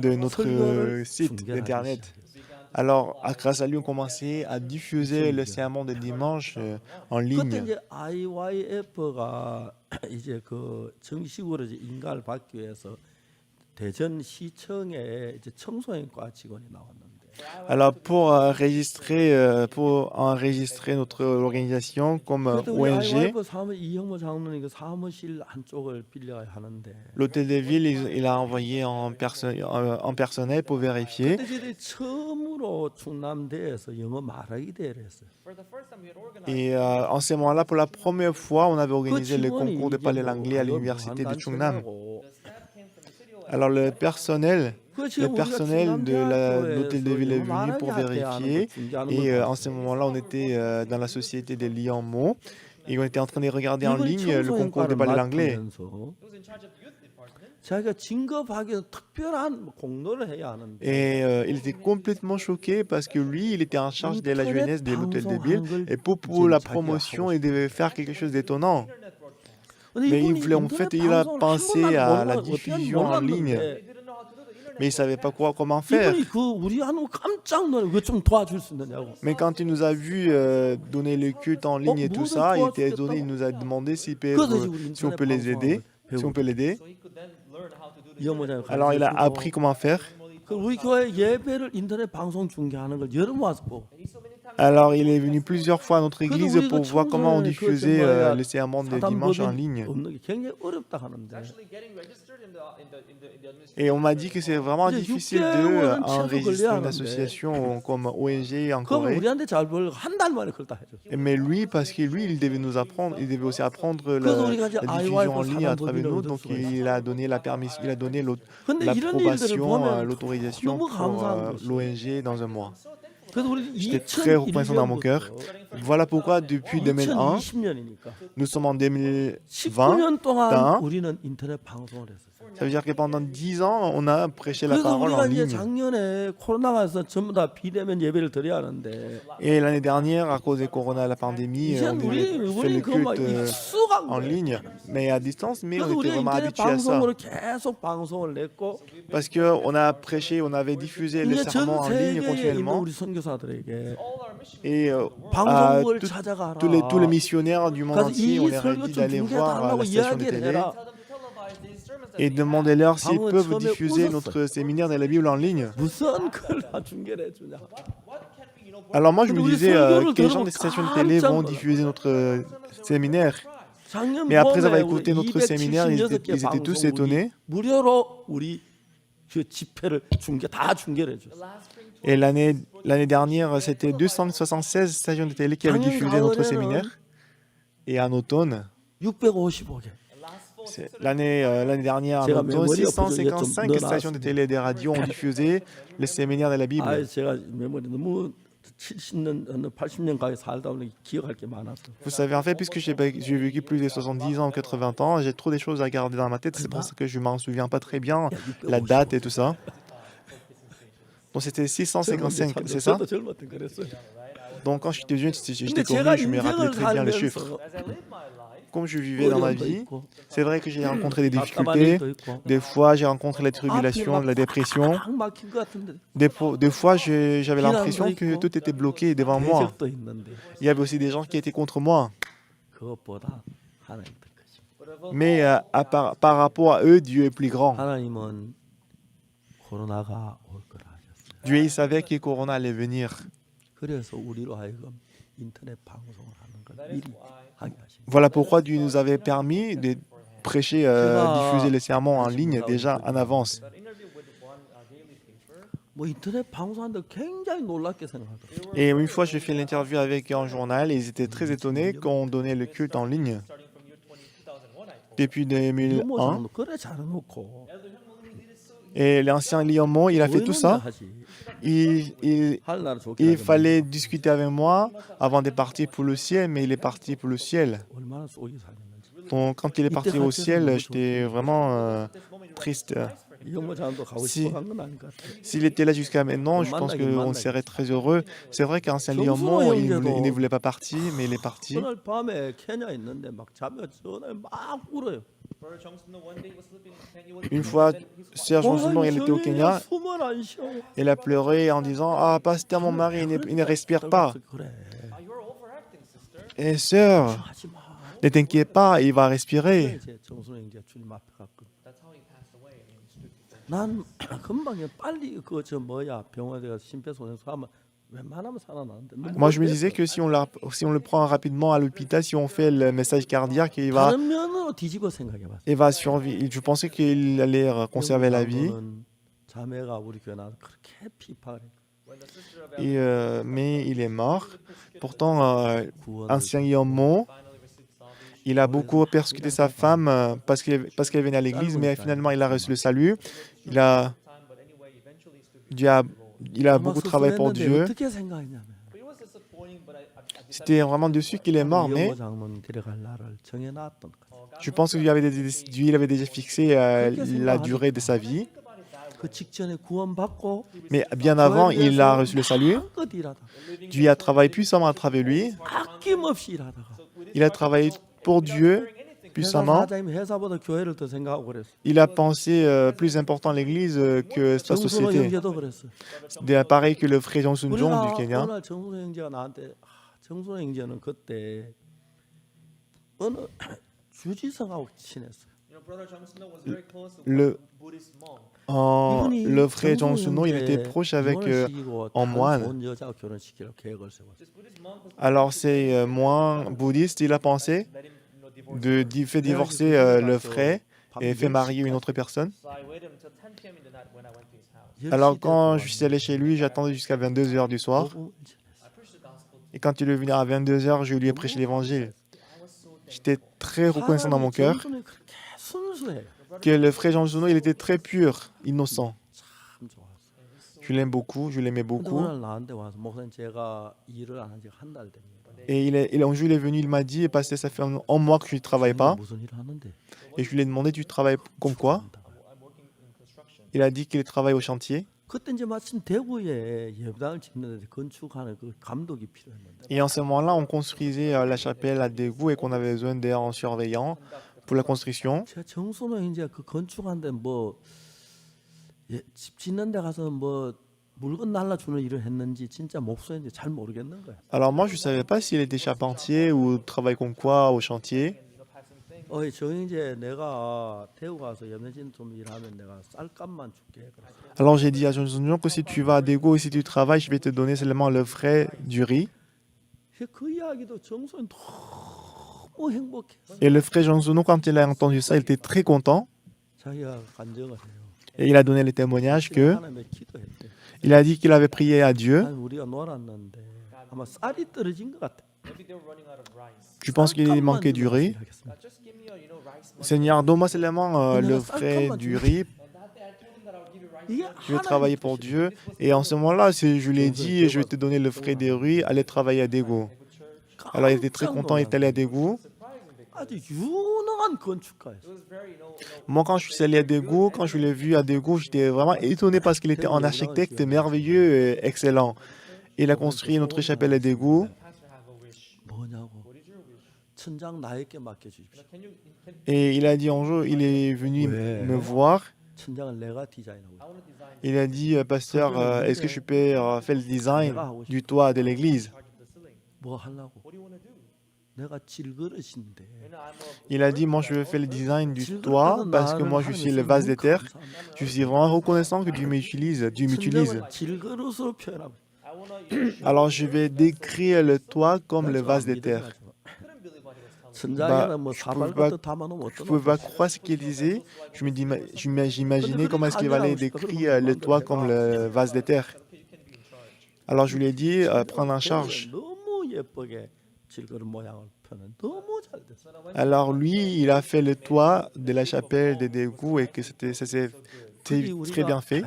de notre site internet. Alors grâce à lui, on commençait à diffuser le sermon de dimanche en 그때 ligne. 이제 IYF가 이제 그 정식으로 이제 인가를 받기 위해서 대전시청에 이제 청소년과 직원이 나왔는데 Alors pour enregistrer notre organisation comme 그때 우리 ONG, IYF 사무 이형모 장로님 그 사무실 한쪽을 빌려야 하는데 l'hôtel de ville, il a envoyé en personnel pour vérifier. 그때 저희들이 처음으로 충남대에서 영어 말하기 대회를 했어요. Et en ce moment-là, pour la première fois, on avait 그 organisé le 직원이 concours de 이게 parler 뭐 l'anglais à 이거 l'université de 무한단체라고 Chungnam. Alors le personnel 그 지금 de 충남대학교에서 l'hôtel de ville est 영어 venu 말하기 pour 대회하는 vérifier. 거 중계하는 Et 걸 en ce moment-là, on était dans la société de Lianmo. Et on était en train de regarder en 이걸 ligne le concours de 청소년과를 parler l'anglais. 맡으면서 자기가 진급하기 위해서 특별한 공로를 해야 하는데 Et il était complètement choqué parce que lui, il était en charge de la jeunesse de l'hôtel de ville. Et pour la promotion, il devait faire quelque chose d'étonnant. 근데 Mais 이분이 en fait, 인터넷 il a 방송을 pensé 한 번도 à la 몰라서 어떻게 diffusion en ligne. 몰랐는데 Mais il ne savait pas comment faire. 이분이 그 우리 하는 거 깜짝 놀래. 왜 좀 도와줄 수 있느냐고. Mais quand il nous a vu donner le culte en ligne et tout ça, il était étonné, il nous a demandé si on peut les aider, si on peut l'aider. 이영모장님 Alors il a appris comment faire. 그 우리 교회 예배를 인터넷 방송 중계하는 걸 여러 번 와서 보고. Alors il est venu plusieurs fois à notre église pour voir comment on diffusait les sermons de dimanche en ligne. 없는 게 굉장히 어렵다 하는데. Et on m'a dit que c'est vraiment difficile d'enregistrer une association comme ONG en 그럼 Corée. 우리한테 잘 벌고 한 달 만에 그걸 다 해줘. Mais lui, parce que lui, il devait nous apprendre, il devait aussi apprendre 그래서 우리가 이제 la diffusion en IYF ligne à travers nous. 사단법인을 Donc 얻을 수가 il a donné la permission, il a donné 근데 이런 일들을 l'approbation, 보면 l'autorisation 너무 pour 감사한 것이. l'ONG dans un mois. 그래서 우리 J'étais très reconnaissant dans mon cœur. Voilà pourquoi depuis 2001, 2020년이니까 nous sommes en 2020. 19년 동안 다. 우리는 인터넷 방송을 했었어요. Ça veut dire que pendant 10 ans, on a prêché la 그래서 parole en 우리가 이제 ligne. 작년에 코로나가 와서 전부 다 비대면 예배를 드려야 하는데 Et l'année dernière, à cause du corona, la pandémie, 이제 on devait faire 우리 le 그막 culte 익숙한 en 거예요. ligne, mais à distance, mais 그래서 on était 우리 vraiment 인터넷 habitués à ça. 방송으로 계속 방송을 냈고 Parce qu'on a prêché, on avait diffusé les 이제 sermons 전 en ligne 세계에 있는 continuellement. 우리 선교사들에게 Et à 방송국을 찾아가라. tous les missionnaires du monde 가서 entier, on 이 leur a 설교 dit 좀 d'aller voir 중계해달라고 la station de 이야기를 télé 해라. et demandez-leur s'ils 방은 peuvent 처음에 diffuser 웃었어요. notre séminaire de la Bible en ligne. 무슨 걸 다 중계를 해주냐. Alors moi, je me 근데 우리 disais, 설교를 quel genre 들으면 de station de télé 깜짝 vont 놀라. diffuser notre séminaire? 작년 Mais après 봄에 avoir 우리 écouté notre séminaire, ils étaient tous étonnés. 무료로 우리 그 집회를 다 중계를 해줬어. Et l'année dernière, c'était 276 stations de télé qui avaient diffusé notre séminaire. Et en automne, 655개. l'année dernière, en 제가 automne, 메모리 655 엎어져 stations de télé et des radios ont diffusé le séminaire de la Bible. 아, 제가 메모리 너무 70년, 80년 가게 살다 보니 기억할 게 많았어. Vous savez, en fait, puisque j'ai vécu plus de 70 ans ou 80 ans, j'ai trop des choses à garder dans ma tête. C'est pour ça que je m'en souviens pas très bien, la date et tout ça. Donc c'était 655, c'est ça? 저도 젊었던 그랬어요. Donc quand j'étais jeune, 근데 j'étais 제가 connu, je me rappelais 인생을 très bien les chiffres. 살면서 comme je vivais dans ma 어려움도 vie, 있고 c'est vrai que j'ai rencontré des 답답한 difficultés. 일도 있고 Des fois, j'ai rencontré la tribulation, la dépression. 꽉 막힌 것 같은데 Des fois, j'avais 비난도 l'impression que 있고 tout était bloqué devant moi. 대적도 있는데 Il y avait aussi des gens qui étaient contre moi. 그것보다 하나님 더 크십니다. Mais par rapport à eux, Dieu est plus grand. 하나님은 코로나가 올 거라 하셨어요. Dieu, il savait que Corona allait venir. 그래서 우리로 하여금 인터넷 방송을 하는 걸 미리 하게 하십니다. Voilà pourquoi Dieu nous avait permis de prêcher, diffuser les sermons en ligne déjà en avance. 뭐 인터넷 방송하는데 굉장히 놀랍게 생각하더라고요. Et une fois, j'ai fait l'interview avec un journal et ils étaient très étonnés qu'on donnait le culte en ligne. Depuis 2001, 유모상도 그래 잘해놓고 et l'ancien Lyon, il a fait tout ça. 하지. Il 하늘나라 좋게 Il 하려면 fallait discuter avec moi avant de partir pour le ciel, mais il est parti pour le ciel. 얼마나 속이 살렸는지. Donc, quand il est parti au ciel, j'étais vraiment triste. 유모상도 가고 Si. 싶어 간 건 아닌 것 같아. S'il était là jusqu'à maintenant, je pense qu'on serait très heureux. C'est vrai qu'ancien Lyon, il ne voulait pas partir, mais il est parti. 그날 밤에 케냐 있는데 막 자며 전화에 막 울어요. Une fois, Serge Monsunon, il était au Kenya, 숨을 안 쉬어. il a pleuré en disant « Ah, pasteur, mon mari, il ne respire pas. 그래. Et sœur, 하지 마. ne t'inquiète pas, il va respirer. 이제 정순영 이제 주님 앞에 갔거든. 난 금방 빨리 그저 뭐야 병원에 가서 심폐소생술 하면 웬만하면 살아나는데. Moi, je me disais que si on le prend rapidement à l'hôpital, si on fait le message cardiaque, 다른 면으로 뒤집어 생각해봤어. il va survivre. Je pensais qu'il allait conserver la vie, 자매가 우리 교회 나와서 그렇게 피파를 mais il est mort. Pourtant, 구원을 ancien Yommo, il a beaucoup persécuté sa femme parce qu'elle venait à l'église, mais finalement, il a reçu le salut. Il a beaucoup travaillé pour Dieu. 어떻게 생각했냐면 C'était vraiment dessus qu'il est mort, mais 이영호 장로님 데려갈 날을 정해놨던 거야. je pense qu'il avait déjà fixé la durée de sa vie. 그 직전에 구원받고 Mais bien avant, il a reçu le salut. 한껏 일하다 Dieu a travaillé puissamment à travers lui. 아낌없이 일하다가 Il a travaillé pour Dieu 회사 puissamment. 사장님 회사보다 교회를 더 생각하고 그랬어. Il a pensé plus important l'Église que sa 정순호 société. 형제도 그랬어. Pareil que le frère Jean Sunjong du 우리가 Kenya. 오늘 정순호 형제가 나한테 정순호 형제는 그때 어느 주지성하고 친했어. Le, le frère Jean Sunong, il était proche avec un moine. 좋은 여자와 결혼시키려고 계획을 세웠어. Alors c'est moine bouddhiste, il a pensé de faire divorcer le frère et faire marier une autre personne. Alors quand je suis allé chez lui, j'attendais jusqu'à 22 h du soir. Et quand il est venu à 22 h, je lui ai prêché l'évangile. J'étais très reconnaissant dans mon cœur 정순이 그렇게 순수해. que le frère Jean Sunong, il était très pur, innocent. 참 좋았어. Je l'aime beaucoup, je l'aimais 근데 beaucoup. 오늘 나한테 와서 목사님 제가 일을 안 한 지 한 달 됩니다. Et un jour, il est venu, il m'a dit, parce que ça fait un mois que je ne travaille pas. 무슨 일을 하는데? Et je lui ai demandé, tu travailles comme quoi? Il a dit qu'il travaille au chantier. 그때 이제 마침 대구에 예배당을 짓는데 건축하는 그 감독이 필요했는데 Et en ce moment-là, on construisait la chapelle à Daegu et qu'on avait besoin d'un surveillant pour la construction. 제가 정순호 이제 그 건축하는데 뭐 집 짓는 데 가서 뭐 물건 날라주는 일을 했는지 진짜 목소리인지 잘 모르겠는 거야. Alors moi, je ne savais pas s'il était charpentier ou travaille comme quoi au chantier. 저 이제 내가 대구 가서 염려진 좀 일하면 내가 쌀값만 줄게. 그랬어. Alors j'ai dit à Jean Sunjong que si tu vas à Daegu et si tu travailles, je vais te donner seulement le frais du riz. 그 이야기도 정순이 너무 행복했어. Et le frère Jean Sunjong, quand il a entendu ça, il était très content. 자기가 간증을 해요. Et il a donné le témoignage que 하나님의 기도했대. il a dit qu'il avait prié à Dieu. 아니, 우리가 놀았는데 아마 쌀이 떨어진 것 같아. Je pense qu'il manquait du riz. Seigneur, donne-moi seulement le frais du riz. Je vais travailler pour Dieu. Et en ce moment-là, je lui ai dit, je vais te donner le frais des riz, allez travailler à Daegu. Alors il était très content, il est allé à Daegu. 아주 유능한 건축가였어. Moi, quand je suis allé à Daegu, quand je l'ai vu à Daegu, j'étais vraiment étonné parce qu'il était un architecte merveilleux et excellent. Il a construit notre chapelle à Daegu. 뭐냐고. 천장 나에게 맡겨주십시오. Et il a dit un jour, il est venu Ouais. me voir. 천장을 내가 디자인하고 I want to design Il a dit, pasteur, est-ce que je peux faire le design du toit de l'église? charge of the ceiling. 뭐 하려고? What do you want to do? 내가 질그릇인데. You know, I'm a Il a dit, moi je veux faire le design du toit parce que moi je suis le vase de terre. Je suis vraiment reconnaissant que Dieu m'utilise. 천장을 질그릇으로 표현하고. I want to Alors je vais décrire le toit comme le vase de terre. couldn't believe what he was telling me. 천장에는 뭐 je 사발것도 담아놓으면 Je ne 어떠나? pouvais pas croire ce qu'il disait. J'imaginais comment est-ce qu'il allait décrire le toit comme le vase de terre. Alors je lui ai dit, prendre en charge. 너무 예쁘게 질그릇 모양을 표현. 너무 잘 됐어. Alors lui, il a fait le toit de la chapelle des Dégoûts et que ça s'est très bien fait.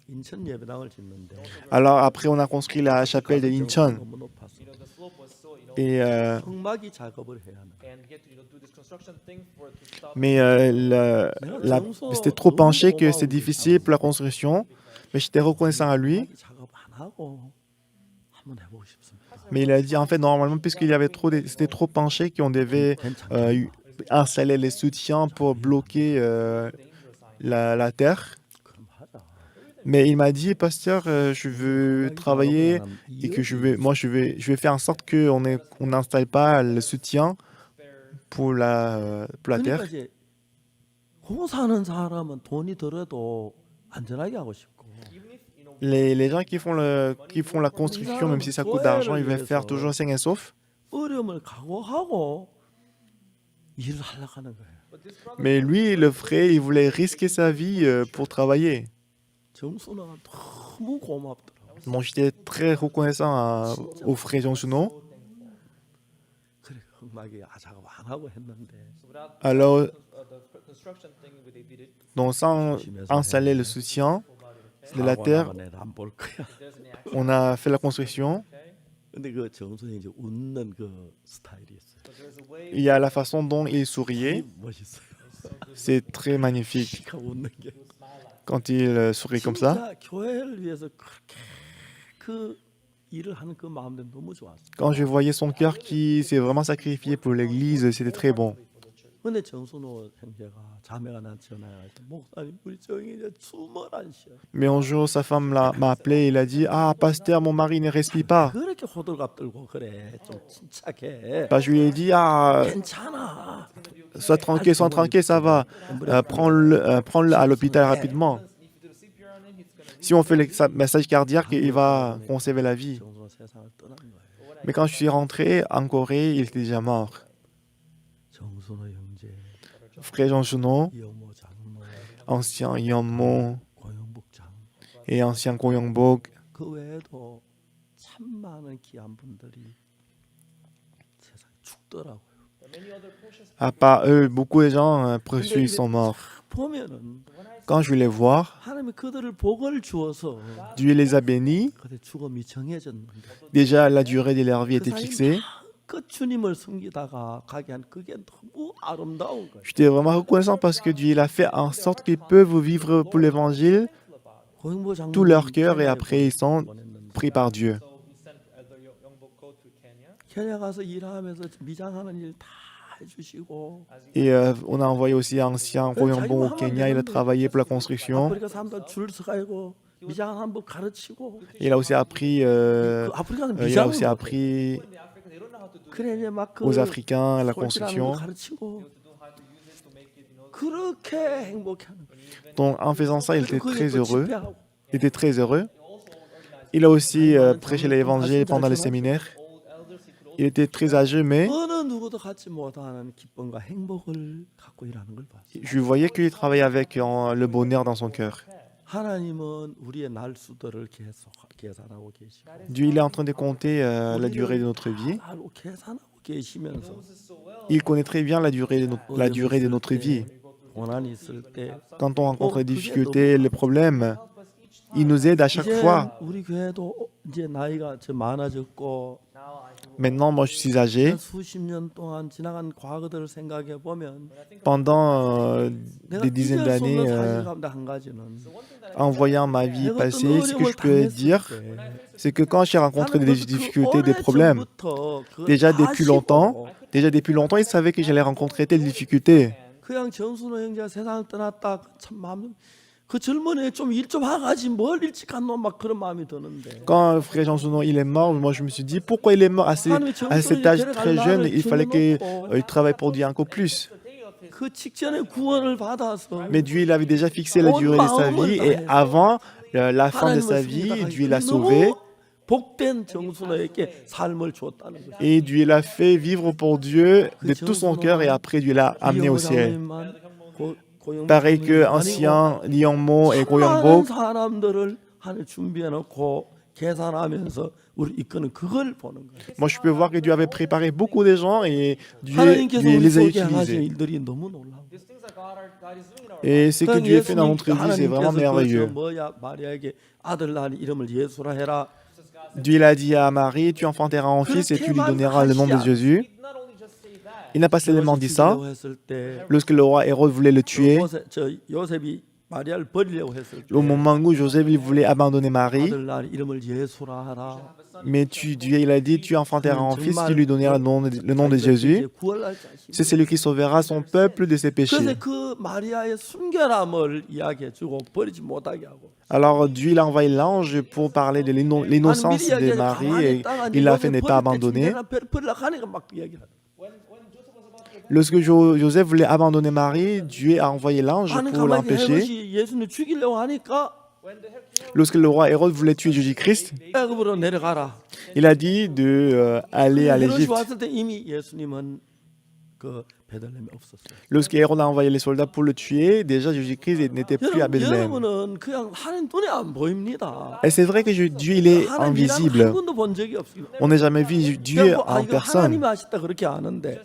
인천 예배당을 짓는데 Alors après, on a construit la chapelle de Incheon. 너무 높았어. You know, the slope was so, you know, Et, 흙막이 작업을 해야 하는. and get to, you know, do this construction thing for it to stop. mais c'était trop penché que c'est difficile pour la construction. Mais j'étais reconnaissant à lui. 흙막이 작업 안 하고 한번 해보고 싶습니다. Mais il a dit, en fait, normalement, puisqu'il y avait c'était trop penché qu'on devait installer les soutiens pour bloquer la terre. 그럼 하자. Mais il m'a dit, pasteur, je veux travailler et que je vais faire en sorte qu'on n'installe pas le soutien pour la 그러니까 terre. 이제 공사하는 사람은 돈이 들어도 안전하게 하고 싶고 Les gens qui font la construction, même si ça coûte d'argent, ils veulent faire toujours sain et sauf. 어려움을 각오하고 일을 하려고 하는 거예요. But this brother, Mais lui, le frère, il voulait risquer sa vie pour travailler. 정수는 너무 고맙더라고. Bon, j'étais très reconnaissant au frère Jean-Suno. 그래 흙막이 작업 안 하고 했는데 so without Alors, the construction thing, they did it. donc sans installer le soutien de la terre, 안볼 거야. There's an accident, on a fait la construction. okay? 근데 그 정수는 이제 웃는 그 스타일이 있어요. But there's a way Il y a la façon dont il souriait. 멋있어요. C'est très magnifique 키가 웃는 게. quand il sourit comme ça. 진짜 교회를 위해서 그렇게 그 일을 하는 그 마음도 너무 좋았어. Quand je voyais son cœur qui s'est vraiment sacrifié pour l'église, c'était très bon. 근데 정순호 형제가 자매가 난 전화해서 목사님 우리 정이 이제 숨을 안 쉬어. Mais un jour, sa femme m'a appelé et il a dit, ah, pasteur, mon mari ne respire pas. 그렇게 호들갑 들고 그래 좀 침착해. Bah, je lui ai dit, ah, 괜찮아. sois tranquille, ça va. Prends-le à l'hôpital rapidement. if you do the CPR on him, he's gonna Si on fait le massage cardiaque, il va conserver la vie. 정순호 세상을 떠난 거예요. Mais quand je suis rentré en Corée, il était déjà mort. 정순호 형제, Frère Jean-Suno, 이영모 장로, ancien Yeonmo 고영복 장. et ancien Ko Young-bok. 그 외에도 참 많은 귀한 분들이 세상에 죽더라고요. many other precious À part eux, beaucoup de gens précieux ils sont morts. 보면은 Quand je vais les voir, 하나님이 그들을 복을 주어서 Dieu les a bénis. 그들 죽음이 정해졌는데 Déjà, la durée de leur vie était fixée. 그 주님을 섬기다가 가게 한 그게 너무 아름다운 거예요. J'étais vraiment reconnaissant parce que Dieu il a fait en sorte qu'ils peuvent vivre pour l'évangile 고영보 장로님 tout leur cœur et après ils sont 보냈는데 pris par Dieu. so we sent the Youngbok Ko to Kenya 케냐 가서 일하면서 미장하는 일 다 해주시고 Et on a envoyé aussi un ancien Ko Young-bok au Kenya, il a travaillé pour la construction. 아프리카 사람들 줄 서가지고 미장하는 법 가르치고 Il a aussi appris, 그 아프리카는 il a aussi 미장을 appris in the Africa they don't know how to do 그래 이제 막그 aux Africains la 걸 construction. 가르치고 to know how to use it to make it, you know, 그렇게 행복해하는 거예요. Donc en faisant ça, il était 그게 très 또 heureux. 집회하고 Il était très heureux. Il a aussi prêché l'évangile pendant le séminaire. old elders he could also Il était très âgé, mais 어느 누구도 갖지 못하는 기쁨과 행복을 갖고 일하는 걸 봤어요. je voyais qu'il travaillait avec le bonheur dans son cœur. 하나님은 우리의 날수들을 계산하고 계시고 Dieu, il est en train de compter la durée de notre vie. 알고 계산하고 계시면서 Il connaît très bien la durée de notre vie. 고난이 있을 때 Quand on rencontre les difficultés, les problèmes, il nous aide à chaque 이제 fois. 우리 교회도 이제 나이가 좀 많아졌고 Maintenant, moi, je suis âgé. 지난 수십 년 동안 지나간 과거들을 생각해 보면 Pendant 내가 des dizaines 잊을 수 d'années, 없는 사실 가운데 한 가지는 en voyant ma vie 내가 어떤 passée, ce que 어려움을 je peux 당했을 dire, 때 c'est que quand j'ai rencontré 나는 des 그 difficultés, des problèmes, 오래전부터 그걸 déjà depuis longtemps, 아시고 déjà depuis longtemps, ils savaient que j'allais rencontrer telles difficultés. 그냥 정순호 형제가 세상을 떠났다 참 마음 그 젊은이 좀 일 좀 하가지 뭘 일찍 갔노 막 그런 마음이 드는데 Quand frère Jean Sounon il est mort, moi je me suis dit pourquoi il est mort à cet âge très jeune, il fallait qu'il travaille pour Dieu encore plus. 그 직전에 구원을 받아서 Mais Dieu il avait déjà fixé la durée de sa vie et avant la fin de sa vie, Dieu l'a sauvé 너무 복된 정순호에게 삶을 줬다는 거죠. et Dieu l'a fait vivre pour Dieu de tout son cœur et après Dieu l'a amené au ciel. Pareil que ancien Liangmo et Goyongbok, 사람들을 하늘 준비해 놓고 계산하면서 우리 이끄는 그걸 보는 거예요. moi je peux voir que Dieu avait préparé beaucoup de gens et Dieu 하나님께서 우리 les a 속에 하신 utilisés. 일들이 너무 놀라워. These things that God is doing in our lives. Et ce que Dieu fait dans notre vie, c'est vraiment merveilleux. 뭐야 마리아에게 아들 낳으니 이름을 예수라 해라. Dieu il a dit à Marie, tu enfanteras un fils et tu lui donneras le nom de Jésus. He not only just say that, Il n'a pas seulement dit ça. 했을 때 Lorsque le roi Hérode voulait le tuer, 요셉이 마리아를 버리려고 했을 때 au moment où Joseph il voulait abandonner Marie, 아들 낳으니 이름을 예수라 하라. mais Dieu il a dit, tu enfanteras un fils, tu lui donneras le nom de Jésus. 구원할 자신. C'est celui qui sauvera son peuple de ses péchés. 그래서 그 마리아의 순결함을 이야기해주고 버리지 못하게 하고. Alors Dieu il a envoyé l'ange pour parler de l'innocence de Marie et il l'a fait ne pas abandonner. Lorsque Joseph voulait abandonner Marie, Dieu a envoyé l'ange pour l'empêcher. 예수님 죽이려고 하니까 Lorsque le roi Hérode voulait tuer Jésus-Christ, 애굽으로 내려가라. il a dit de aller à 헤롯이 l'Égypte. 왔을 때 이미 예수님은 그 베들레헴에 없었어요. Lorsque Hérode a envoyé les soldats pour le tuer, déjà Jésus-Christ n'était plus à Bethléem. 여러분은 그냥 하나님 눈에 안 보입니다. Et c'est vrai que Dieu il est 하나님이란 한 invisible. 번도 본 적이 없어요. On n'a jamais vu Dieu 그냥 뭐, en 이거 하나님이 personne. 하셨다 그렇게 아는데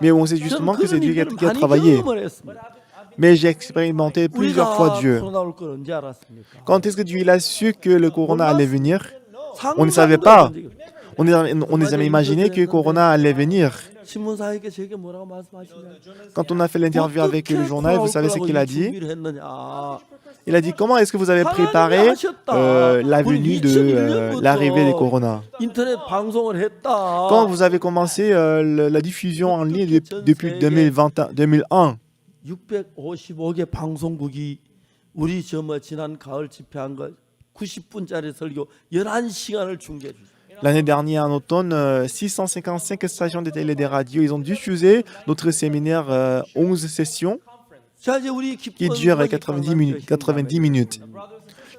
Mais on sait justement que c'est Dieu qui a 많이 travaillé. 경험을 했습니다. Mais j'ai expérimenté plusieurs fois 우리가 Dieu. 코로나 올 걸 언제 알았습니까? Quand est-ce que Dieu il a su que le corona allait venir? On ne 상상도 savait pas. 한 적이 없어요. On n'a jamais imaginé que corona allait venir. 신문사에게 제게 뭐라고 말씀하시냐? Quand on a fait l'interview avec le journal, vous savez ce qu'il a dit? 준비를 했느냐? Il a dit comment est-ce que vous avez préparé la venue de l'arrivée des corona? 인터넷 방송을 했다. Quand vous avez commencé la diffusion en ligne depuis 2001, 655개 방송국이 우리 지난 가을 집회한 거 90분짜리 설교 11시간을 중계해 주세요. l'année dernière en automne, 655 stations de télé et de radio, ils ont diffusé notre séminaire 11 sessions 자, 이제 우리 qui 기쁜 durent 90 minutes.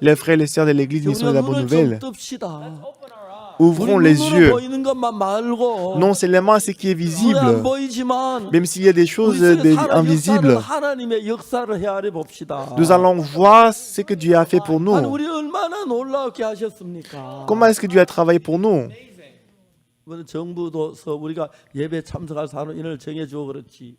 Les frères et les sœurs de l'église Mission de la Bonne Nouvelle, 뜹시다. ouvrons les 눈으로 yeux, 보이는 것만 말고 non seulement à ce qui est 눈에 안 visible, 보이지만 même s'il y a des choses 우리 속에 살아 invisibles. 역사를 하나님의 역사를 헤아려 봅시다. Nous allons voir ce que Dieu a fait pour 아니, nous. 우리 얼마나 놀랍게 하셨습니까? Comment est-ce que Dieu a travaillé pour nous? 이번에 정부도서 우리가 예배 참석할 사람 인을 정해주고 그렇지.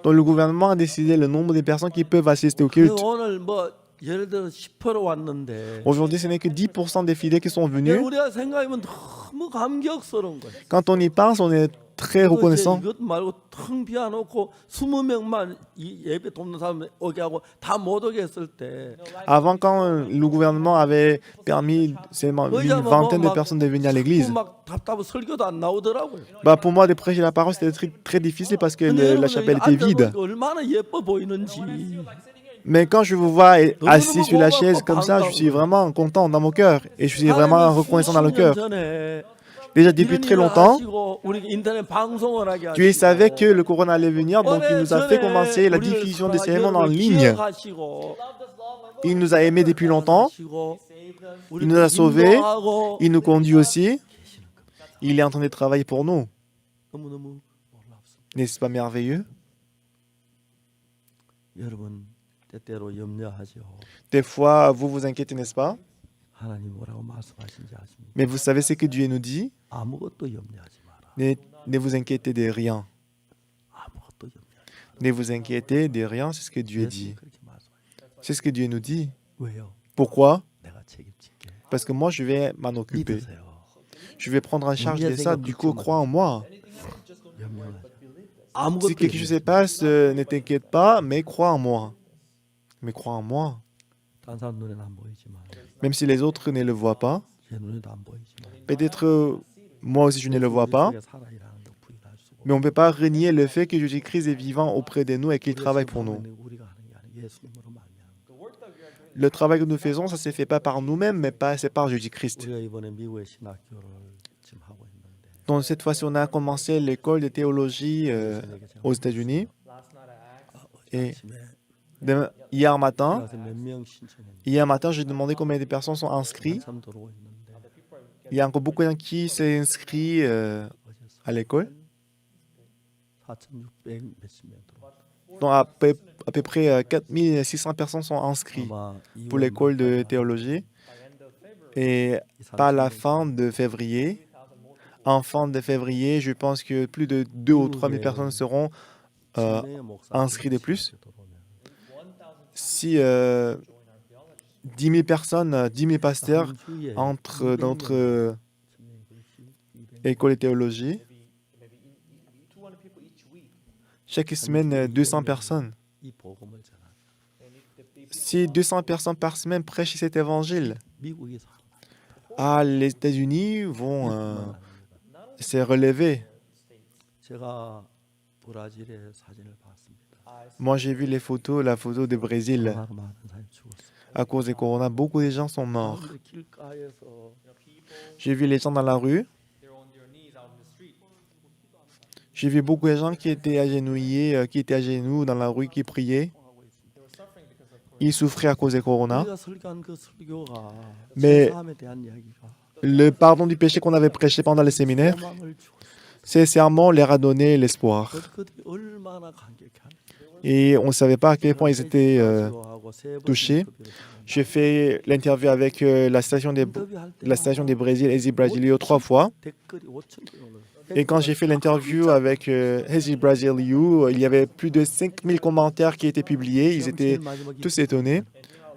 Donc le gouvernement a décidé le nombre de personnes qui peuvent assister au culte. 오늘 뭐 예를 들어 10% 왔는데 Aujourd'hui, ce n'est que 10% des fidèles qui sont venus. 우리가 생각하면 너무 감격스러운 거예요. Quand on y pense, on est très reconnaissant. 이것 말고 텅 비워놓고 20명만 이 예배 돕는 사람 오게 하고 다 못 오게 했을 때 Avant, quand le gouvernement avait permis seulement une vingtaine de personnes de venir à l'église, 막 답답해 설교도 안 나오더라고요. bah pour moi, de prêcher la parole, c'était très difficile parce que 근데 la 여러분, chapelle 여기 était vide. 앉아보니까 얼마나 예뻐 보이는지. Mais quand je vous vois assis sur la chaise comme ça, je suis vraiment content dans mon cœur et je suis vraiment reconnaissant dans le cœur. Déjà depuis très longtemps, Dieu savait que le corona allait venir, donc il nous a fait commencer la diffusion des cérémonies en ligne. Il nous a aimés depuis longtemps, il nous a sauvés, il nous conduit aussi. Il est en train de travailler pour nous. N'est-ce pas merveilleux? 여러분 때때로 염려하죠. Des fois, vous vous inquiétez, n'est-ce pas? 하나님 뭐라고 말씀하신지 아십니까? Mais vous savez ce que Dieu nous dit? 아무것도 염려하지 마라. Ne vous inquiétez de rien. 아무것도 염려하지 마라. Ne vous inquiétez de rien, c'est ce que Dieu dit. 그렇게 말씀하시죠. C'est ce que Dieu nous dit. 왜요? Pourquoi? 내가 책임질게. Parce que moi, je vais m'en occuper. 믿으세요. Je vais prendre en charge de ça. Du coup, crois en moi. 염려하지. Si 아무것도 quelque chose 얘기하지 se passe, ne t'inquiète pas, mais crois en moi. Mais crois en moi. 딴 사람 눈에는 안 보이지만 Même si les autres ne le voient pas. 제 눈에도 안 보이지만 Peut-être moi aussi je ne le vois 우리 pas. 속에 살아이라는 거 부인할 수가 Mais on ne peut pas renier le fait que Jésus-Christ est vivant auprès de nous et qu'il 없어요. travaille 우리가 pour 지금 하고 nous. 있는 게 우리가 하는 게 아니라 예수님으로 말미암아. Le travail que nous faisons, ça ne se fait pas par nous-mêmes, mais c'est par Jésus-Christ. 우리가 이번에 미국의 신학교를 지금 하고 있는데 Donc cette fois-ci, on a commencé l'école de théologie aux États-Unis. Last night I asked Et 아침에 hier matin, 가서 몇 명 신청했는데 j'ai demandé combien de personnes sont inscrites. 한참 들어오고 있는데 Il y a encore beaucoup de gens qui s'est inscrit 어제 à l'école. 4,600 몇십 명 들어왔어요. Donc à peu près 4600 personnes sont inscrites 아마 pour l'école de théologie. Et par la fin de février, en fin de février, je pense que plus de 2 ou 3 000 personnes seront inscrits de plus. Si 10 000 personnes, 10 000 pasteurs entrent dans notre école de théologie, maybe 200 people each week. chaque semaine, 200 personnes. 이 복음을 전하. And if the people Si 200 personnes par semaine prêchent cet évangile, 미국에서 les États-Unis vont se relever. 제가 브라질의 사진을 봤습니다. Moi, j'ai vu la photo du Brésil. 코로나로 많은 사람이 죽었어요. À cause du corona, beaucoup de gens sont morts. 근데 길가에서 J'ai vu les gens dans la rue. they're on their knees out in the street. J'ai vu beaucoup de gens qui étaient agenouillés, qui étaient à genoux dans la rue, qui priaient. They were suffering because of corona. Ils souffraient à cause du corona. 우리가 설교한 그 설교가 Mais 죄사함에 대한 이야기가 le pardon du péché qu'on avait prêché pendant le séminaire, 소망을 주었어요. ces serments leur a donné l'espoir. 그들이 얼마나 감격한. Et on ne savait pas à quel point ils étaient touchés. J'ai fait l'interview avec la station des Brésil, Ezi Brasilio, 3 fois. 댓글이 5천 개 올라요. Et quand j'ai fait l'interview avec Ezi Brasilio, il y avait plus de 5000 commentaires qui étaient publiés. Ils étaient tous étonnés.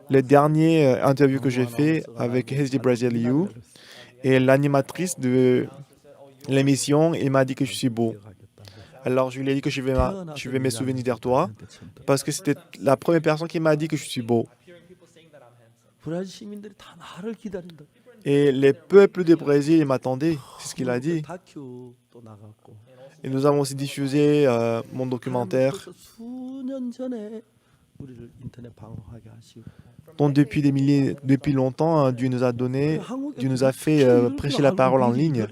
Le dernier interview que j'ai fait avec Ezi Brasilio et l'animatrice de l'émission, il m'a dit que je suis beau. Alors je lui ai dit que je vais me souvenir de toi parce que c'était la première personne qui m'a dit que je suis beau. Hearing people saying that I'm handsome. 브라질 시민들이 다 나를 기다린다. Et les peuples du Brésil m'attendaient, c'est ce qu'il a dit. 다큐 또 나갔고. Et nous avons aussi diffusé mon documentaire. 하나님께서 수년 전에 우리를 인터넷 방송하게 하시고. Donc depuis longtemps, Dieu nous a fait prêcher la parole en ligne.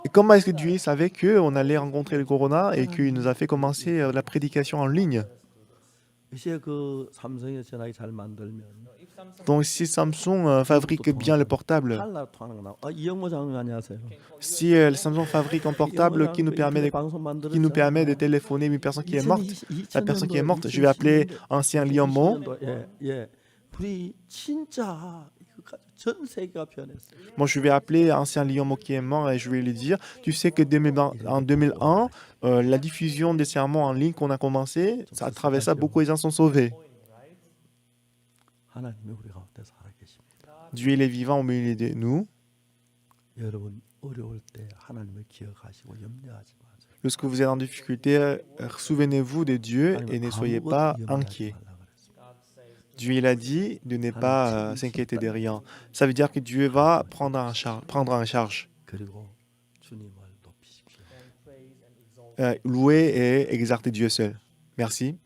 Et comment est-ce que Dieu savait qu'on allait rencontrer le corona et qu'il nous a fait commencer la prédication en ligne? 이제 그 삼성의 전화기 잘 만들면 Donc si Samsung fabrique bien le portable, 칼라 통하는 거 나와. 이영모 장님 안녕하세요. si Samsung fabrique un portable qui nous permet de téléphoner une personne qui est morte, la personne qui est morte, je vais appeler ancien Lionmo. 예, 예. 우리 진짜 이거까지 전 세계가 변했어요. Moi, je vais appeler ancien Lionmo qui est mort et je vais lui dire, tu sais que en 2001, la diffusion des sermons en ligne qu'on a commencé, à travers ça, beaucoup de gens sont sauvés. 하나님이 우리 가운데 살아계십니다. Dieu il est vivant au milieu de nous. 여러분 어려울 때 하나님을 기억하시고 염려하지 마세요. Lorsque vous êtes en difficulté, souvenez-vous de Dieu et ne soyez pas inquiets. Dieu il a dit de ne pas s'inquiéter de rien. Ça veut dire que Dieu va prendre en charge. 그리고 주님을 높이십시오. Louer et exalter Dieu seul. Merci.